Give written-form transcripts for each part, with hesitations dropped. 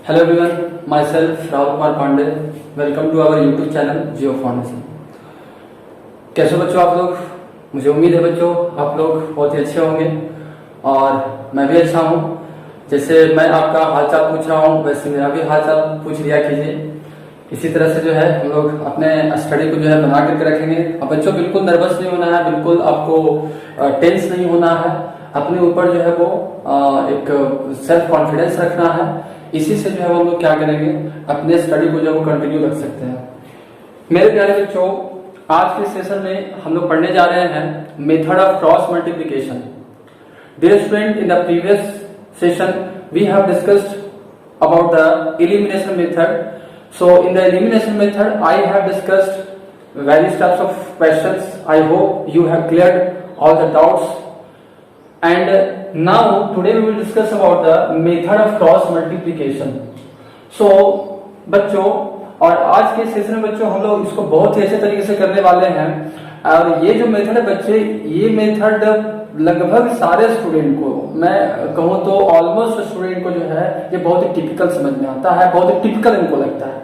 Hello everyone, myself Rahul Kumar Pandey. Welcome to our YouTube channel Jio foundation. कैसे बच्चों आप लोग? मुझे उम्मीद है बच्चों आप लोग बहुत ही अच्छे होंगे और मैं भी अच्छा हूँ। जैसे मैं आपका हालचाल पूछ रहा हूँ वैसे मेरा भी हालचाल पूछ लिया कीजिए। इसी तरह से जो है हम लोग अपने स्टडी को जो है बना करके रखेंगे। और बच्चों बिल्कुल नर्वस नहीं होना है, बिल्कुल आपको टेंस नहीं होना है। अपने ऊपर जो है वो एक सेल्फ कॉन्फिडेंस रखना है। इसी से जो है वो हम लोग क्या करेंगे, अपने स्टडी को जो है वो कंटिन्यू रख सकते हैं। मेरे प्यारे बच्चों, आज के सेशन में हम लोग पढ़ने जा रहे हैं method of cross multiplication. Dear student, in the previous session we have discussed about the elimination method. So in the elimination method I have discussed various types of questions. I hope you have cleared all the doubts. And now today we will discuss about the method of cross multiplication. So बच्चों, और आज के session में बच्चों हम लोग इसको बहुत ही अच्छे तरीके से करने वाले हैं। और ये जो मेथड है बच्चे, ये मेथड लगभग सारे स्टूडेंट को, मैं कहूँ तो ऑलमोस्ट स्टूडेंट को जो है ये बहुत ही टिपिकल समझ में आता है, बहुत ही टिपिकल इनको लगता है।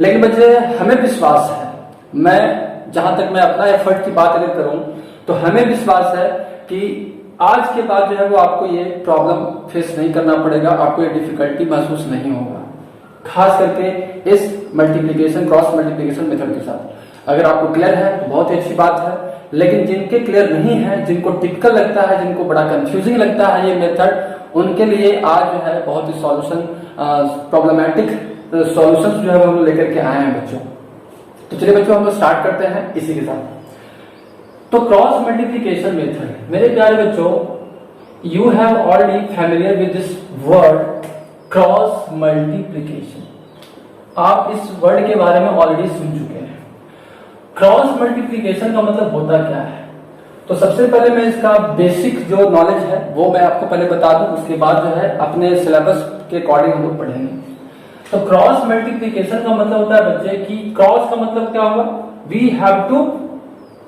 लेकिन बच्चे हमें विश्वास है, मैं जहां तक मैं अपना एफर्ट की बात अगर करूं तो हमें विश्वास है कि आज के बाद जो है वो आपको ये प्रॉब्लम फेस नहीं करना पड़ेगा, आपको ये डिफिकल्टी महसूस नहीं होगा, खास करके इस मल्टीप्लिकेशन क्रॉस मल्टीप्लिकेशन मेथड के साथ। अगर आपको क्लियर है तो बहुत ही अच्छी बात है, लेकिन जिनके क्लियर नहीं है, जिनको टिपिकल लगता है, जिनको बड़ा कंफ्यूजिंग लगता है ये मेथड, उनके लिए आज जो है बहुत ही सॉल्यूशन प्रॉब्लमेटिक सॉल्यूशंस जो है वो हम लेकर के आए हैं बच्चों। तो चलिए बच्चों हम लोग स्टार्ट करते हैं इसी के साथ। तो क्रॉस मल्टीप्लिकेशन मेथड, मेरे प्यारे बच्चों, you have already familiar with this word cross multiplication. आप इस वर्ड के बारे में ऑलरेडी सुन चुके हैं। क्रॉस मल्टीप्लिकेशन का मतलब होता क्या है? तो सबसे पहले मैं इसका बेसिक जो नॉलेज है वो मैं आपको पहले बता दूं, उसके बाद जो है अपने सिलेबस के अकॉर्डिंग हम लोग पढ़ेंगे। तो क्रॉस मल्टीप्लिकेशन का मतलब होता है बच्चे कि क्रॉस का मतलब क्या होगा, we have to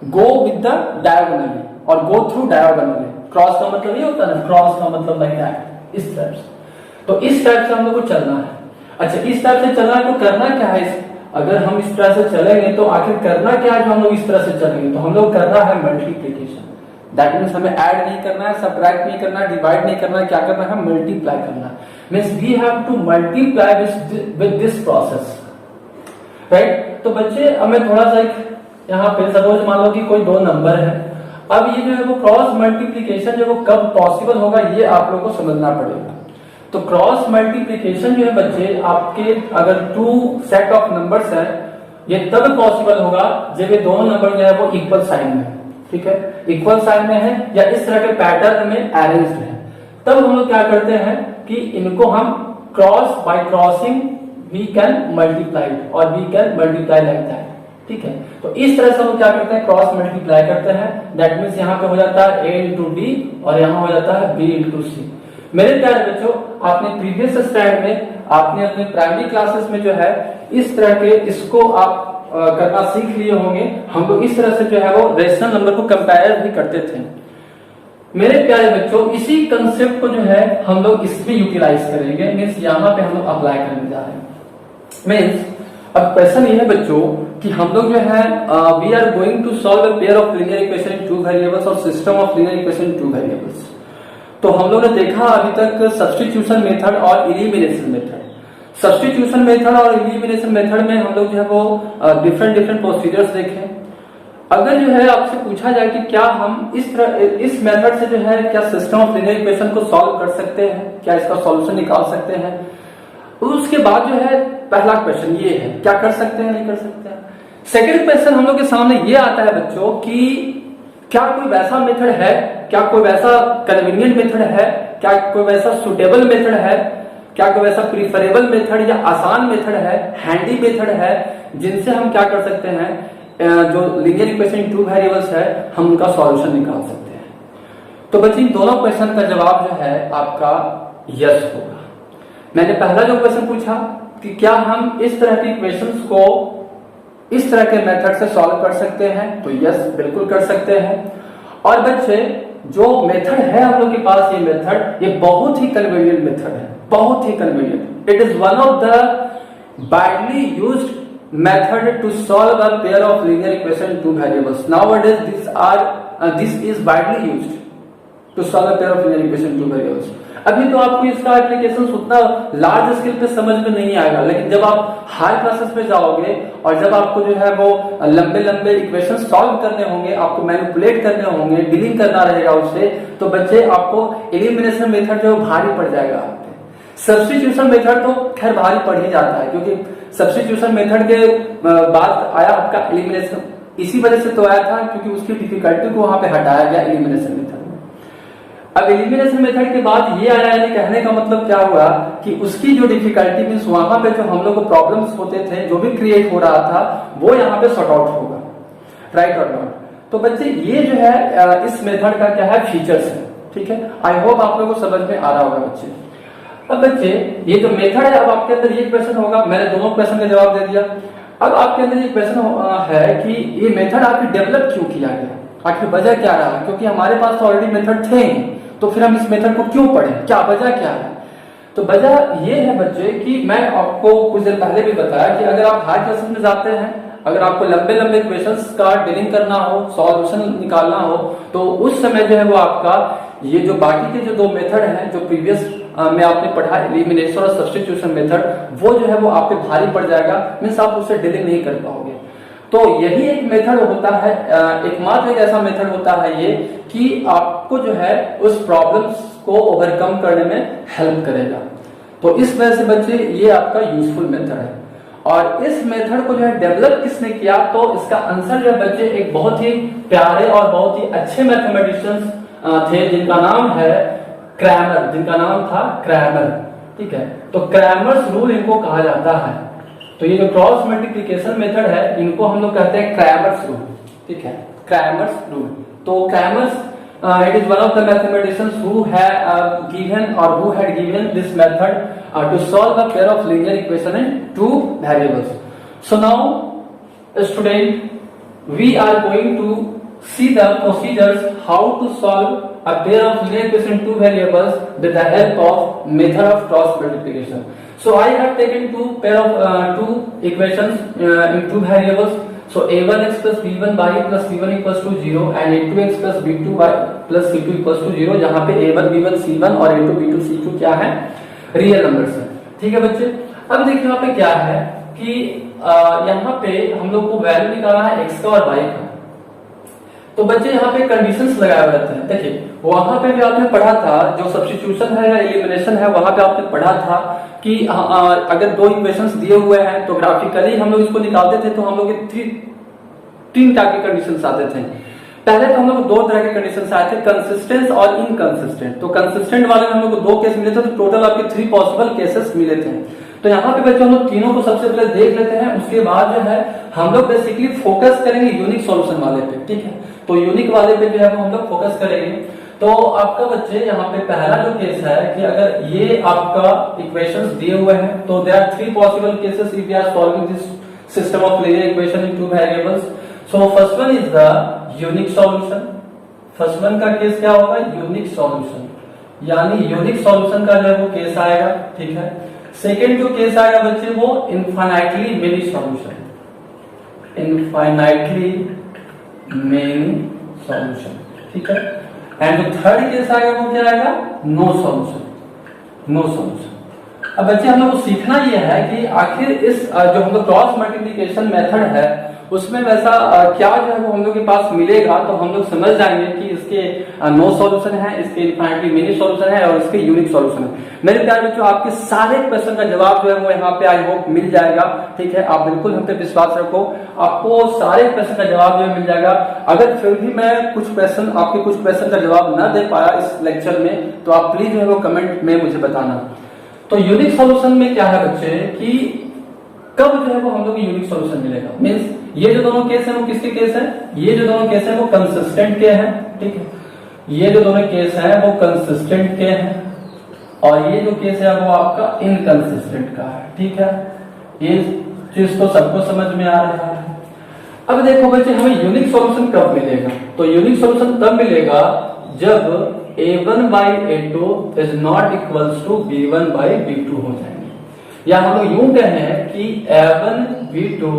go with the diagonally और गो थ्रू डायगोनली। क्रॉस का मतलब ये होता है ना, क्रॉस का मतलब लाइक दैट, इस टाइप से। तो इस टाइप से हम लोग को चलना है। अच्छा, इस टाइप से चलना है तो करना क्या है? अगर हम इस तरह से चलेंगे तो आखिर करना क्या है जो हम लोग इस तरह से चलेंगे? तो हम लोग करना है मल्टीप्लिकेशन। दैट मीन्स हमें ऐड नहीं करना है, सबट्रैक्ट नहीं करना है, डिवाइड नहीं करना है, क्या करना है? मल्टीप्लाई करना है। Means we have to multiply with this process, right? तो बच्चे हमें थोड़ा सा यहाँ पे सपोज मान लो कि कोई दो नंबर है। अब ये जो है वो क्रॉस मल्टीप्लिकेशन जो वो कब पॉसिबल होगा ये आप लोग को समझना पड़ेगा। तो क्रॉस मल्टीप्लिकेशन जो है बच्चे, आपके अगर टू सेट ऑफ नंबर्स हैं, ये तब पॉसिबल होगा जब ये दोनों नंबर जो है वो इक्वल साइन में, ठीक है, इक्वल साइन में है या इस तरह के पैटर्न में अरेंज्ड है। तब हम लोग क्या करते हैं कि इनको हम cross by crossing we can multiply और we can multiply like that, ठीक है। तो इस तरह से हम क्या करते हैं, क्रॉस मल्टीप्लाई करते हैं। दैट मीन्स यहाँ पे हो जाता है a इंटू डी और यहाँ हो जाता है b इंटू सी। मेरे प्यारे बच्चों, आपने प्रीवियस स्लाइड में, आपने अपने प्राइमरी क्लासेस में जो है इस तरह के इसको आप करना सीख लिए होंगे। हम लोग इस तरह से जो है वो रेशनल नंबर को कंपेयर भी करते थे। मेरे प्यारे बच्चों, इसी कंसेप्ट को जो है हम लोग इसमें यूटिलाइज करेंगे। मीन्स यहाँ पे हम लोग अप्लाई करने जा रहे हैं। मीन्स अब क्वेश्चन ये है बच्चों कि हम लोग जो है we are going to solve a pair of linear equation in two variables और system of linear equation in two variables. तो हम लोग ने देखा अभी तक सब्स्टिट्यूशन मेथड और इलिमिनेशन मेथड। सब्स्टिट्यूशन मेथड और इलिमिनेशन मेथड में हम लोग जो है वो डिफरेंट प्रोसीजर्स देखे। अगर जो है आपसे पूछा जाए कि क्या हम इस मेथड से जो है क्या सिस्टम ऑफ लीनियर इक्वेशन को सॉल्व कर सकते हैं, क्या इसका सॉल्यूशन निकाल सकते हैं, तो उसके बाद जो है पहला क्वेश्चन ये है, क्या कर सकते हैं, नहीं कर सकते हैं। सेकेंड क्वेश्चन हम लोग के सामने ये आता है बच्चों कि क्या कोई वैसा मेथड है, क्या कोई वैसा कन्वीनियंट मेथड है, क्या कोई वैसा सुटेबल मेथड है, क्या कोई वैसा प्रीफरेबल मेथड या आसान मेथड है, हैंडी मेथड है, जिनसे हम क्या कर सकते हैं, जो linear equation in two variables है, हम उनका सॉल्यूशन निकाल सकते हैं। तो बच्चे इन दोनों क्वेश्चन का जवाब जो है आपका यस होगा। मैंने पहला जो क्वेश्चन पूछा कि क्या हम इस तरह के इक्वेशंस को इस तरह के मेथड से सॉल्व कर सकते हैं, तो यस बिल्कुल कर सकते हैं। और बच्चे जो मेथड है हम लोग के पास, ये मेथड ये बहुत ही कन्वीनियंट मेथड है, बहुत ही convenient. It is one of the widely used method to solve a pair of linear equation two variables. Nowadays this is widely used to solve a pair of linear equation two variables. अभी तो आपको इसका application उतना large scale पे समझ में नहीं आएगा, लेकिन जब आप हाई क्लासेस पे जाओगे और जब आपको जो है वो लंबे लंबे इक्वेशन सॉल्व करने होंगे, आपको मैनिपुलेट करने होंगे, डीलिंग करना रहेगा उससे, तो बच्चे आपको एलिमिनेशन मेथड जो भारी पड़ जाएगा। सब्स्टिट्यूशन मेथड तो खैर भारी पड़ ही जाता है, क्योंकि सब्स्टिट्यूशन मेथड के बाद आया आपका एलिमिनेशन, इसी वजह से तो आया था क्योंकि उसकी डिफिकल्टी को वहां पे हटाया गया एलिमिनेशन मेथड में। अब एलिमिनेशन मेथड के बाद ये आया, यानी कहने का मतलब क्या हुआ कि उसकी जो डिफिकल्टी मींस वहां पे जो हम लोग को प्रॉब्लम्स होते थे, जो भी क्रिएट हो रहा था, वो यहाँ पे सॉर्ट आउट होगा, राइट और नॉट। तो बच्चे ये जो है इस मेथड का क्या है फीचर्स है, ठीक है। आई होप आप लोगों को समझ में आ रहा होगा बच्चे। अब बच्चे ये जो मेथड है, अब आपके अंदर ये क्वेश्चन होगा, मैंने दोनों क्वेश्चन का जवाब दे दिया। अब आपके अंदर ये क्वेश्चन है कि ये मेथड आपकी डेवलप क्यों किया गया, आखिर वजह क्या रहा, क्योंकि हमारे पास तो ऑलरेडी मेथड थे, तो फिर हम इस मेथड को क्यों पढ़े, क्या वजह क्या है। तो वजह ये है बच्चे कि मैं आपको कुछ देर पहले भी बताया कि अगर आप हाई क्लासेस में जाते हैं, अगर आपको लंबे लंबे क्वेश्चंस का डीलिंग करना हो, सॉल्यूशन निकालना हो, तो उस समय जो है वो आपका ये जो बाकी के जो दो मेथड हैं जो प्रीवियस में आपने पढ़ा, एलिमिनेशन और सब्स्टिट्यूशन मेथड, वो जो है वो आप पे भारी पड़ जाएगा, मींस आप उससे डीलिंग नहीं कर पाओगे। तो यही एक मेथड होता है, एकमात्र एक ऐसा मेथड होता है ये कि आपको जो है उस प्रॉब्लम्स को ओवरकम करने में हेल्प करेगा। तो इस वजह से बच्चे ये आपका यूजफुल मेथड है। और इस मेथड को जो है डेवलप किसने किया, तो इसका आंसर जो है बच्चे एक बहुत ही प्यारे और बहुत ही अच्छे मैथमेटिशियंस थे जिनका नाम है क्रैमर, जिनका नाम था क्रैमर, ठीक है। तो क्रैमर्स रूल इनको कहा जाता है। तो ये जो क्रॉस मल्टीप्लिकेशन मेथड है, इनको हम लोग कहते हैं क्रैमर्स रूल, ठीक है, क्रैमर्स रूल। तो Cramer's it is one of the mathematicians who had given और who had given this method to solve a pair of linear equation in two variables. So now student, we are going to see the procedures how to solve a pair of linear equation in two variables with the help of method of cross multiplication. So I have taken two pair of two equations in two variables. So a1x plus b1y plus c1 equals to 0 and a2x plus b2y plus c2 equals to 0, जहाँ पे a1 b1 c1 और a2 b2 c2 क्या है, real numbers है, ठीक है बच्चे। अब देखिए यहाँ पे क्या है कि यहाँ पे हम लोग को वैल्यू निकालना है x का और y का। तो बच्चे यहाँ पे कंडीशंस लगाए हुए रहते हैं। देखिए वहां पे भी आपने पढ़ा था, जो सब्स्टिट्यूशन है या एलिमिनेशन है, वहां पे आपने पढ़ा था कि अगर दो इक्वेशंस दिए हुए हैं तो ग्राफिकली हम लोग इसको निकालते थे, तो हम लोग तीन टाइप के कंडीशंस आते थे। पहले तो हम लोग दो तरह के कंडीशंस आए थे, कंसिस्टेंट और इनकंसिस्टेंट। तो कंसिस्टेंट वाले में हम लोग को दो केस मिले थे, तो टोटल आपके 3 पॉसिबल केसेस मिले थे। तो यहाँ पे बच्चों हम लोग तीनों को सबसे पहले देख लेते हैं, उसके बाद जो है हम लोग बेसिकली फोकस करेंगे यूनिक सॉल्यूशन वाले पे, ठीक है। तो यूनिक वाले पे जो है हम लोग फोकस करेंगे। तो आपका बच्चे यहाँ पे पहला जो केस है कि अगर ये आपका इक्वेशंस दिए हुए हैं, तो there are 3 possible cases if we are solving this system of linear equation in 2 variables. So first one is the unique solution. First one का केस क्या होगा, यूनिक सॉल्यूशन, यानी यूनिक सॉल्यूशन का जो है वो केस आएगा, ठीक है। सेकेंड जो केस आएगा बच्चे वो infinitely many solution, infinitely many solution, ठीक है। एंड जो थर्ड केस आएगा वो क्या आएगा, नो सॉल्यूशन, नो सॉल्यूशन। अब बच्चे हम लोग को सीखना यह है कि आखिर इस जो हम लोग क्रॉस मल्टीप्लिकेशन मेथड है उसमें वैसा क्या जो है वो हम लोग के पास मिलेगा, तो हम लोग समझ जाएंगे कि इसके नो सॉल्यूशन है, इसके इनफाइनाइटली मेनी सॉल्यूशन है और इसके यूनिक सॉल्यूशन है। मेरे प्यारे बच्चों, आपके सारे क्वेश्चन का जवाब जो है वो यहाँ पे आई होप मिल जाएगा, ठीक है। आप बिल्कुल हम पे विश्वास रखो, आपको सारे क्वेश्चन का जवाब जो है मिल जाएगा। अगर फिर भी मैं आपके कुछ क्वेश्चन का जवाब न दे पाया इस लेक्चर में, तो आप प्लीज जो है वो कमेंट में मुझे बताना। तो यूनिक सॉल्यूशन में क्या है बच्चे कि कब जो है वो हम लोग को यूनिक सॉल्यूशन मिलेगा, मींस ये जो दोनों केस है वो किसके केस है, ये जो दोनों केस है वो कंसिस्टेंट के हैं, ठीक है। ये जो दोनों केस है वो कंसिस्टेंट के हैं और ये जो केस है वो आपका इनकंसिस्टेंट का है, ठीक है। ये चीज तो सबको समझ में आ रहा है। अब देखो बच्चे हमें यूनिक सॉल्यूशन कब मिलेगा, तो यूनिक सॉल्यूशन तब मिलेगा जब a1 by a2 is not equals to b1 by b2 हो जाएंगे। या हम लोग यूं कहें कि a1b2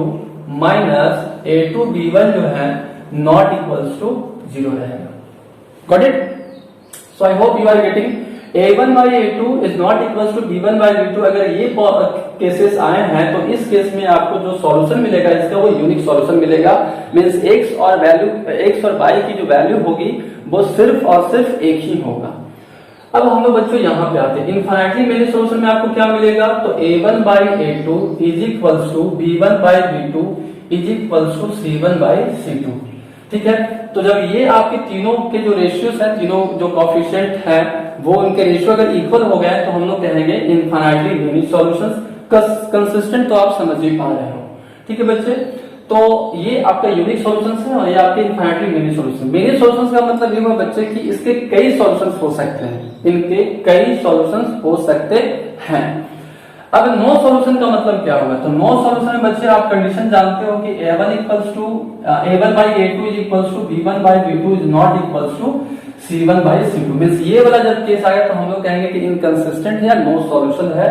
माइनस a2b1 जो है नॉट इक्वल्स टू 0 रहेगा। Got it? So I hope you are getting a1 by a2 is not equals to b1 by b2। अगर ये केसेस आए हैं तो इस केस में आपको जो सॉल्यूशन मिलेगा इसका वो यूनिक सॉल्यूशन मिलेगा। मींस x और y की जो वैल्यू होगी वो सिर्फ और सिर्फ एक ही होगा। अब हम लोग बच्चों यहाँ पे आते हैं, इनफाइनाइटली मेनी सॉल्यूशन में आपको क्या मिलेगा? तो a1 by a2 is equals to b1 by b2 is equals to c1 by c2। ठीक है, तो जब ये आपके तीनों के जो रेशियोस हैं, तीनों जो कोएफिशिएंट हैं, वो उनके रेशियो अगर इक्वल हो गए तो हम लोग कहेंगे इनफाइनाइटली यूनिक सॉल्यूशंस। कंसिस्टेंट तो आप समझ ही पा रहे हो। ठीक है बच्चे, तो ये आपका यूनिक सॉल्यूशंस है और ये आपके infinitely many solution. Many solutions का मतलब ये हुआ बच्चे कि इसके कई सॉल्यूशंस हो सकते हैं, इनके कई सॉल्यूशंस हो सकते हैं। अब नो सॉल्यूशन का मतलब क्या होगा? तो नो सॉल्यूशन में बच्चे आप कंडीशन जानते हो कि a1 equals to a1 by a2 is equals to b1 by b2 is not equals to c1 by c2। Means ये वाला जब केस आएगा तो हम लोग कहेंगे कि इनकंसिस्टेंट है या नो सॉल्यूशन है।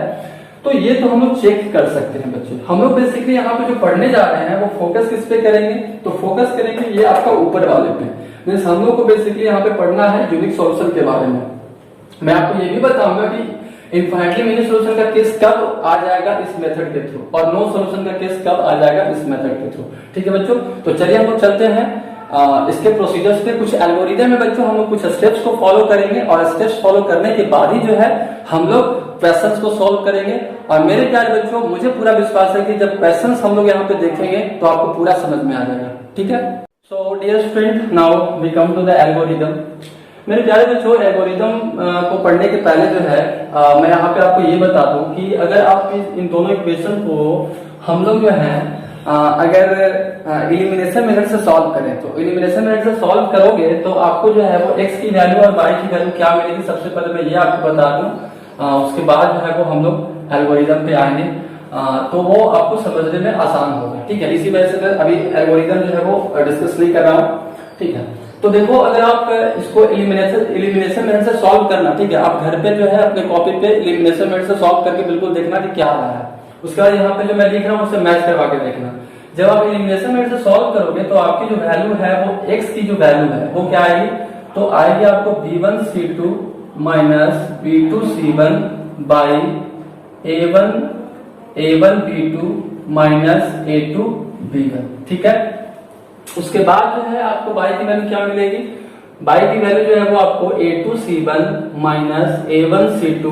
तो ये तो हम लोग चेक कर सकते हैं बच्चे। हम लोग बेसिकली यहाँ पे जो पढ़ने जा रहे हैं वो फोकस किस पे करेंगे? तो फोकस करेंगे ये आपका ऊपर वाले पे। मींस हम लोग को बेसिकली यहाँ पे पढ़ना है यूनिक सॉल्यूशन के बारे में। मैं आपको ये भी बताऊंगा कि इनफाइनाइटली मेनी सॉल्यूशन का केस कब आ जाएगा इस मेथड के थ्रू, और नो सॉल्यूशन का केस कब आ जाएगा इस मेथड के थ्रू। ठीक है बच्चों, तो चलिए हम लोग चलते हैं इसके प्रोसीजर्स पे। कुछ एल्गोरिथम है बच्चों, हम लोग कुछ स्टेप्स को फॉलो करेंगे और स्टेप्स फॉलो करने के बाद ही जो है हम लोग क्वेश्चंस को सॉल्व करेंगे। और मेरे प्यारे बच्चों, मुझे पूरा विश्वास है कि जब क्वेश्चंस हम लोग यहाँ पे देखेंगे तो आपको पूरा समझ में आ जाएगा। ठीक है, so dear student, now we come to the algorithm. मेरे प्यारे बच्चों, एल्गोरिथम को पढ़ने के पहले जो है मैं यहाँ पे आपको ये बता दूं कि अगर आप इन दोनों इक्वेशन को हम लोग जो है अगर एलिमिनेशन मेथड से सॉल्व करें, तो एलिमिनेशन मेथड से सॉल्व करोगे तो आपको जो है वो x की वैल्यू और y की वैल्यू क्या मिलेगी, सबसे पहले मैं ये आपको बता दूं। उसके बाद जो है वो हम लोग एल्गोरिथम पे आएंगे, तो वो आपको समझने में आसान होगा। ठीक है, इसी वजह से मैं अभी एल्गोरिथम जो है वो डिस्कस नहीं कर रहा हूँ। ठीक है, तो देखो अगर आप इसको एलिमिनेशन मेथड से सॉल्व करना, ठीक है, आप घर पे जो है अपने कॉपी पे एलिमिनेशन मेथड से सॉल्व करके बिल्कुल देखना कि क्या आ रहा है। उसके बाद यहाँ पे जो मैं लिख रहा हूँ उससे मैच करवा के देखना। जब आप एलिमिनेशन मेथड से सॉल्व करोगे तो आपकी जो वैल्यू है वो x की जो वैल्यू है वो क्या आएगी? तो आएगी आपको b1c2 minus b2c1 by a1b2 minus a2b1। ठीक है, उसके बाद जो है आपको y की वैल्यू क्या मिलेगी? y की वैल्यू जो है वो आपको a2c1 minus a1c2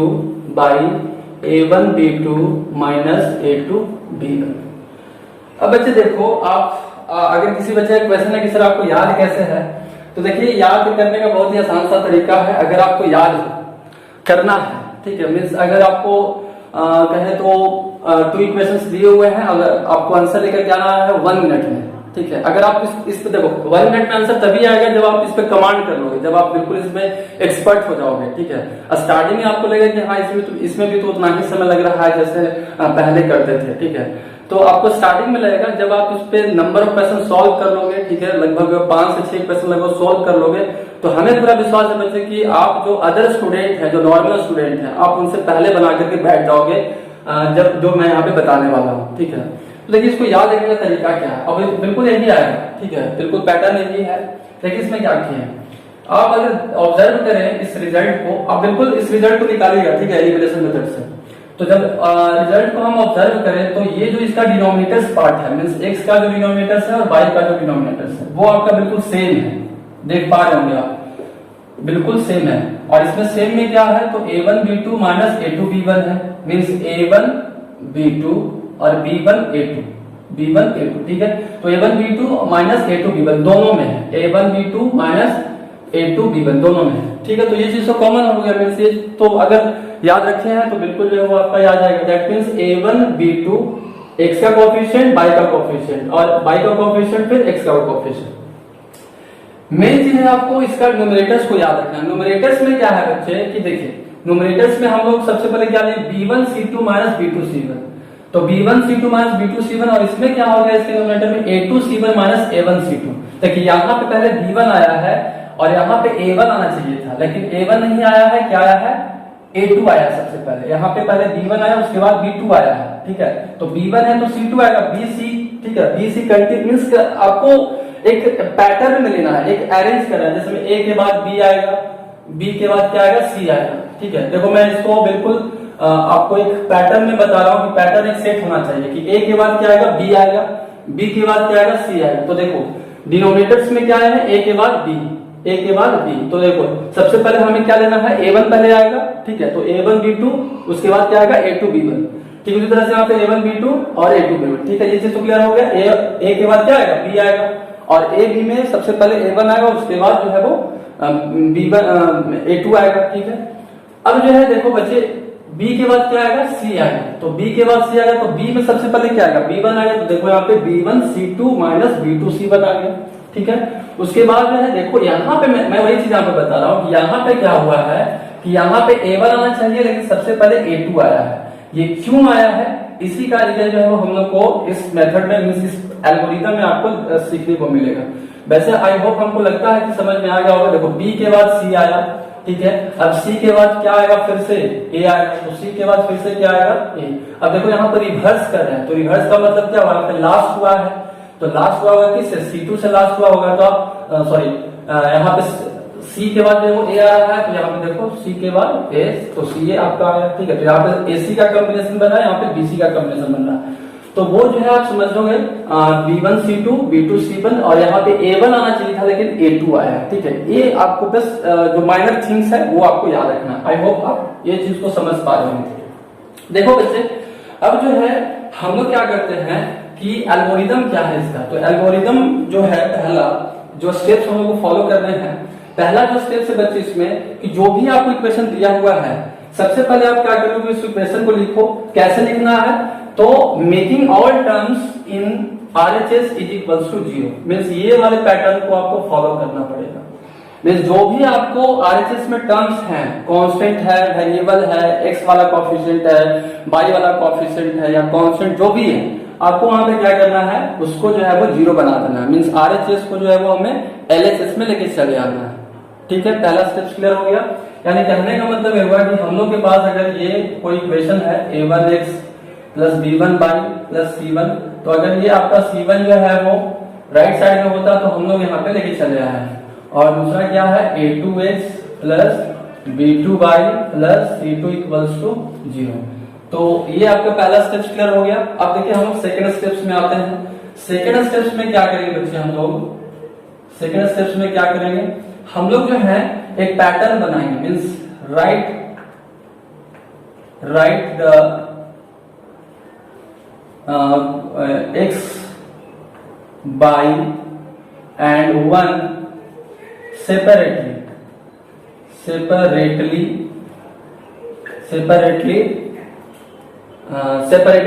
by a1b2 minus a2b1। अब बच्चे देखो, आप अगर किसी बच्चे का क्वेश्चन है कि सर आपको याद कैसे है, तो देखिए याद करने का बहुत ही आसान सा तरीका है। अगर आपको याद करना है, ठीक है, मीन्स अगर आपको कहे तो 2 इक्वेशंस दिए हुए हैं, अगर आपको आंसर लेकर के आना है 1 मिनट में। ठीक है, अगर आप इस पे देखो 1 मिनट में आंसर तभी आएगा जब आप इस पे कमांड कर लोगे, जब आप बिल्कुल इसमें एक्सपर्ट हो जाओगे। ठीक है, स्टार्टिंग में आपको लगेगा कि हाँ इसमें भी तो उतना ही समय लग रहा है जैसे पहले करते थे। ठीक है, तो आपको स्टार्टिंग में लगेगा, जब आप इस पे नंबर ऑफ क्वेश्चन सॉल्व कर लोगे, ठीक है, लगभग 5 से 6 क्वेश्चन लगभग सॉल्व कर लोगे, तो हमें पूरा विश्वास है बच्चे कि आप जो अदर स्टूडेंट है, जो नॉर्मल स्टूडेंट है, आप उनसे पहले बना करके बैठ जाओगे जब जो मैं यहाँ पे बताने वाला हूँ। ठीक है, तो देखिए इसको याद रखने का तरीका क्या है, अब बिल्कुल यही आएगा। ठीक है, बिल्कुल पैटर्न यही है। देखिए इसमें क्या किया है, आप अगर ऑब्जर्व करें इस रिजल्ट को, आप बिल्कुल इस रिजल्ट को निकालिएगा। ठीक है, एलिमिनेशन मेथड से। तो जब रिजल्ट को हम ऑब्जर्व करें तो ये जो इसका डिनोमिनेटर्स पार्ट है, मींस x का जो डिनोमिनेटर्स है और y का जो डिनोमिनेटर्स है, वो आपका बिल्कुल सेम है। देख पा रहे होंगे आप, बिल्कुल सेम है। और इसमें सेम में क्या है, तो a1b2 माइनस a2b1 है, मींस a1b2 और b1a2। ठीक है, तो a1b2 माइनस a2b1 दोनों में है, a1b2 माइनस a2b1 दोनों में है। ठीक है, तो ये चीज तो कॉमन हो गया मींस ये, तो अगर याद रखे हैं तो बिल्कुल जो है वो आपका याद आएगा। दैट मींस a1b2 x का कोएफिशिएंट, y का कोएफिशिएंट, और y का कोएफिशिएंट फिर x का कोएफिशिएंट। मेन चीज है आपको इसका न्यूमरेटर्स को याद रखना। न्यूमरेटर्स में क्या है बच्चे कि देखिए, न्यूमरेटर्स में हम लोग सबसे पहले क्या लें, b1c2 माइनस b2c1। तो b1c2 माइनस b2c1, और इसमें क्या हो गया इसके न्यूमरेटर में a2c1 माइनस a1c2। देखिए यहाँ पे पहले b1 आया है और यहाँ पे a1 आना चाहिए था, लेकिन a1 नहीं आया है, क्या आया है, A2 आया सबसे पहले, यहाँ पे पहले B1 आया, उसके बाद B2 आया है, ठीक है। तो B1 है तो C2 आएगा, BC, ठीक है। BC कंटिन्यूस, आपको एक पैटर्न में लेना है, एक अरेंज करना है, जैसे में A के बाद B आएगा, B के बाद क्या आएगा, C आएगा, ठीक है। देखो मैं इसको बिल्कुल आपको एक पैटर्न में बता रहा हूँ कि पैटर्न एक सेट होना चाहिए कि A के बाद क्या आएगा, B आएगा, B के बाद क्या आएगा, C आएगा। तो देखो डिनोमिनेटर्स में क्या है, A के बाद B, A के बाद B। तो देखो सबसे पहले हमें क्या लेना है, A1 पहले आएगा, ठीक है। तो A1 B2, उसके बाद क्या आएगा, A2 B1, ठीक है। उसी तरह से यहाँ पे A1 B2 और A2 B1, ठीक है। ये चीज तो क्लियर हो गया। A के बाद क्या आएगा, B आएगा, और A B में सबसे पहले A1 आएगा, उसके बाद जो है वो B1 A2 आएगा, ठीक है। अब जो है देखो बच्चे, B के बाद क्या आएगा, C आएगा। तो B के बाद C आएगा, तो B में सबसे पहले क्या आएगा, B1 आएगा। तो देखो यहाँ पे B1 C2 minus B2 C1 आ गया, ठीक है। उसके बाद जो है देखो यहाँ पे मैं वही चीज यहाँ पे बता रहा हूँ कि यहाँ पे क्या हुआ है कि यहाँ पे A1 आना चाहिए, लेकिन सबसे पहले A2 आया है। ये क्यों आया है, इसी का रीजन जो है वो हम लोग को इस मेथड में, इस एल्गोरिथम में आपको सीखने को मिलेगा। वैसे आई होप हमको लगता है कि समझ में आ गया होगा। देखो B के बाद C आया, ठीक है। अब C के बाद क्या आएगा, फिर से A आएगा, तो C के बाद फिर से क्या आएगा, A। अब देखो यहाँ पर रिवर्स कर रहे हैं, तो रिवर्स का मतलब क्या हुआ, यहाँ पे लास्ट हुआ है, तो लास्ट हुआ होगा किससे, C2 से लास्ट हुआ होगा। तो आप सॉरी यहाँ पे C के बाद देखो A आ रहा है, तो यहाँ पे देखो C के बाद A, तो C ये आपका आया, ठीक है। तो यहाँ पे AC का कॉम्बिनेशन बन रहा है, यहाँ पे BC का कॉम्बिनेशन बन रहा है। तो वो जो है आप समझ लोगे B1 C2 B2 C1, और यहाँ पे A1 आना चाहिए था लेकिन A2 आया, ठीक है। ये आपको बस जो माइनर थिंग्स है वो आपको याद रखना। आई होप आप ये चीज को समझ पा रहे होंगे। देखो बच्चे, अब जो है हम लोग क्या करते हैं कि एल्गोरिदम क्या है इसका। तो एल्गोरिदम जो है, पहला जो स्टेप्स हम लोग को फॉलो करने हैं, पहला जो स्टेप है बच्चे इसमें कि जो भी आपको इक्वेशन दिया हुआ है, सबसे पहले आप क्या करोगे, उस इक्वेशन को लिखो। कैसे लिखना है, तो making all terms in RHS is equals to 0, means ये वाले पैटर्न को आपको फॉलो करना पड़ेगा। मीन्स जो भी आपको RHS में टर्म्स हैं, कांस्टेंट है, वेरिएबल है, x वाला कोएफिशिएंट है, y वाला कोएफिशिएंट है, या कांस्टेंट जो भी है, आपको वहां पे क्या करना है, उसको जो है वो 0 बना देना है। मीन्स RHS को जो है वो हमें LHS में लेके चले आना है, ठीक है। पहला स्टेप क्लियर हो गया। यानी कहने का मतलब ये हुआ कि हम लोग के पास अगर ये कोई इक्वेशन है A1x plus B1y plus C1, तो अगर ये आपका C1 जो है वो राइट साइड में होता तो हम लोग यहाँ पे लेके चले आए हैं। और दूसरा क्या है, A2x plus B2y plus C2 equals to 0। तो ये आपका पहला स्टेप क्लियर हो गया। अब देखिए हम लोग सेकंड स्टेप्स में आते हैं। सेकंड स्टेप्स में क्या करेंगे बच्चे, हम लोग सेकंड स्टेप्स में क्या करेंगे, हम लोग जो है एक पैटर्न बनाएंगे। Means right the x by and 1 separately separated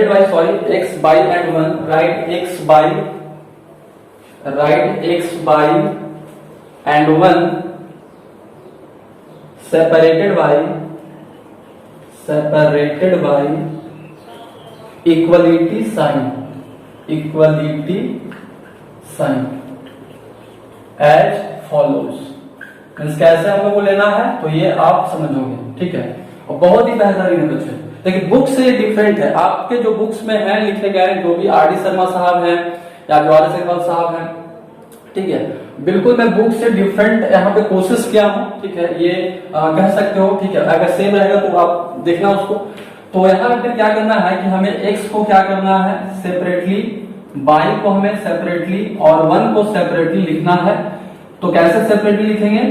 by x by and 1, write x by and 1 separated by equality sign as follows। Means कैसे हम लोग को लेना है, तो ये आप समझोगे, ठीक है। और बहुत ही बेहतरीन है बच्चे। देखिए बुक से डिफरेंट है, आपके जो बुक्स में है लिखे गए, जो भी RD शर्मा साहब हैं या RS अग्रवाल साहब हैं, ठीक है, बिल्कुल मैं बुक से डिफरेंट यहाँ पे कोशिश किया हूँ, ठीक है। ये कह सकते हो, ठीक है। अगर सेम रहेगा तो आप देखना उसको। तो यहाँ पे क्या करना है कि हमें x को क्या करना है सेपरेटली, y को हमें सेपरेटली और 1 को सेपरेटली लिखना है। तो कैसे सेपरेटली लिखेंगे,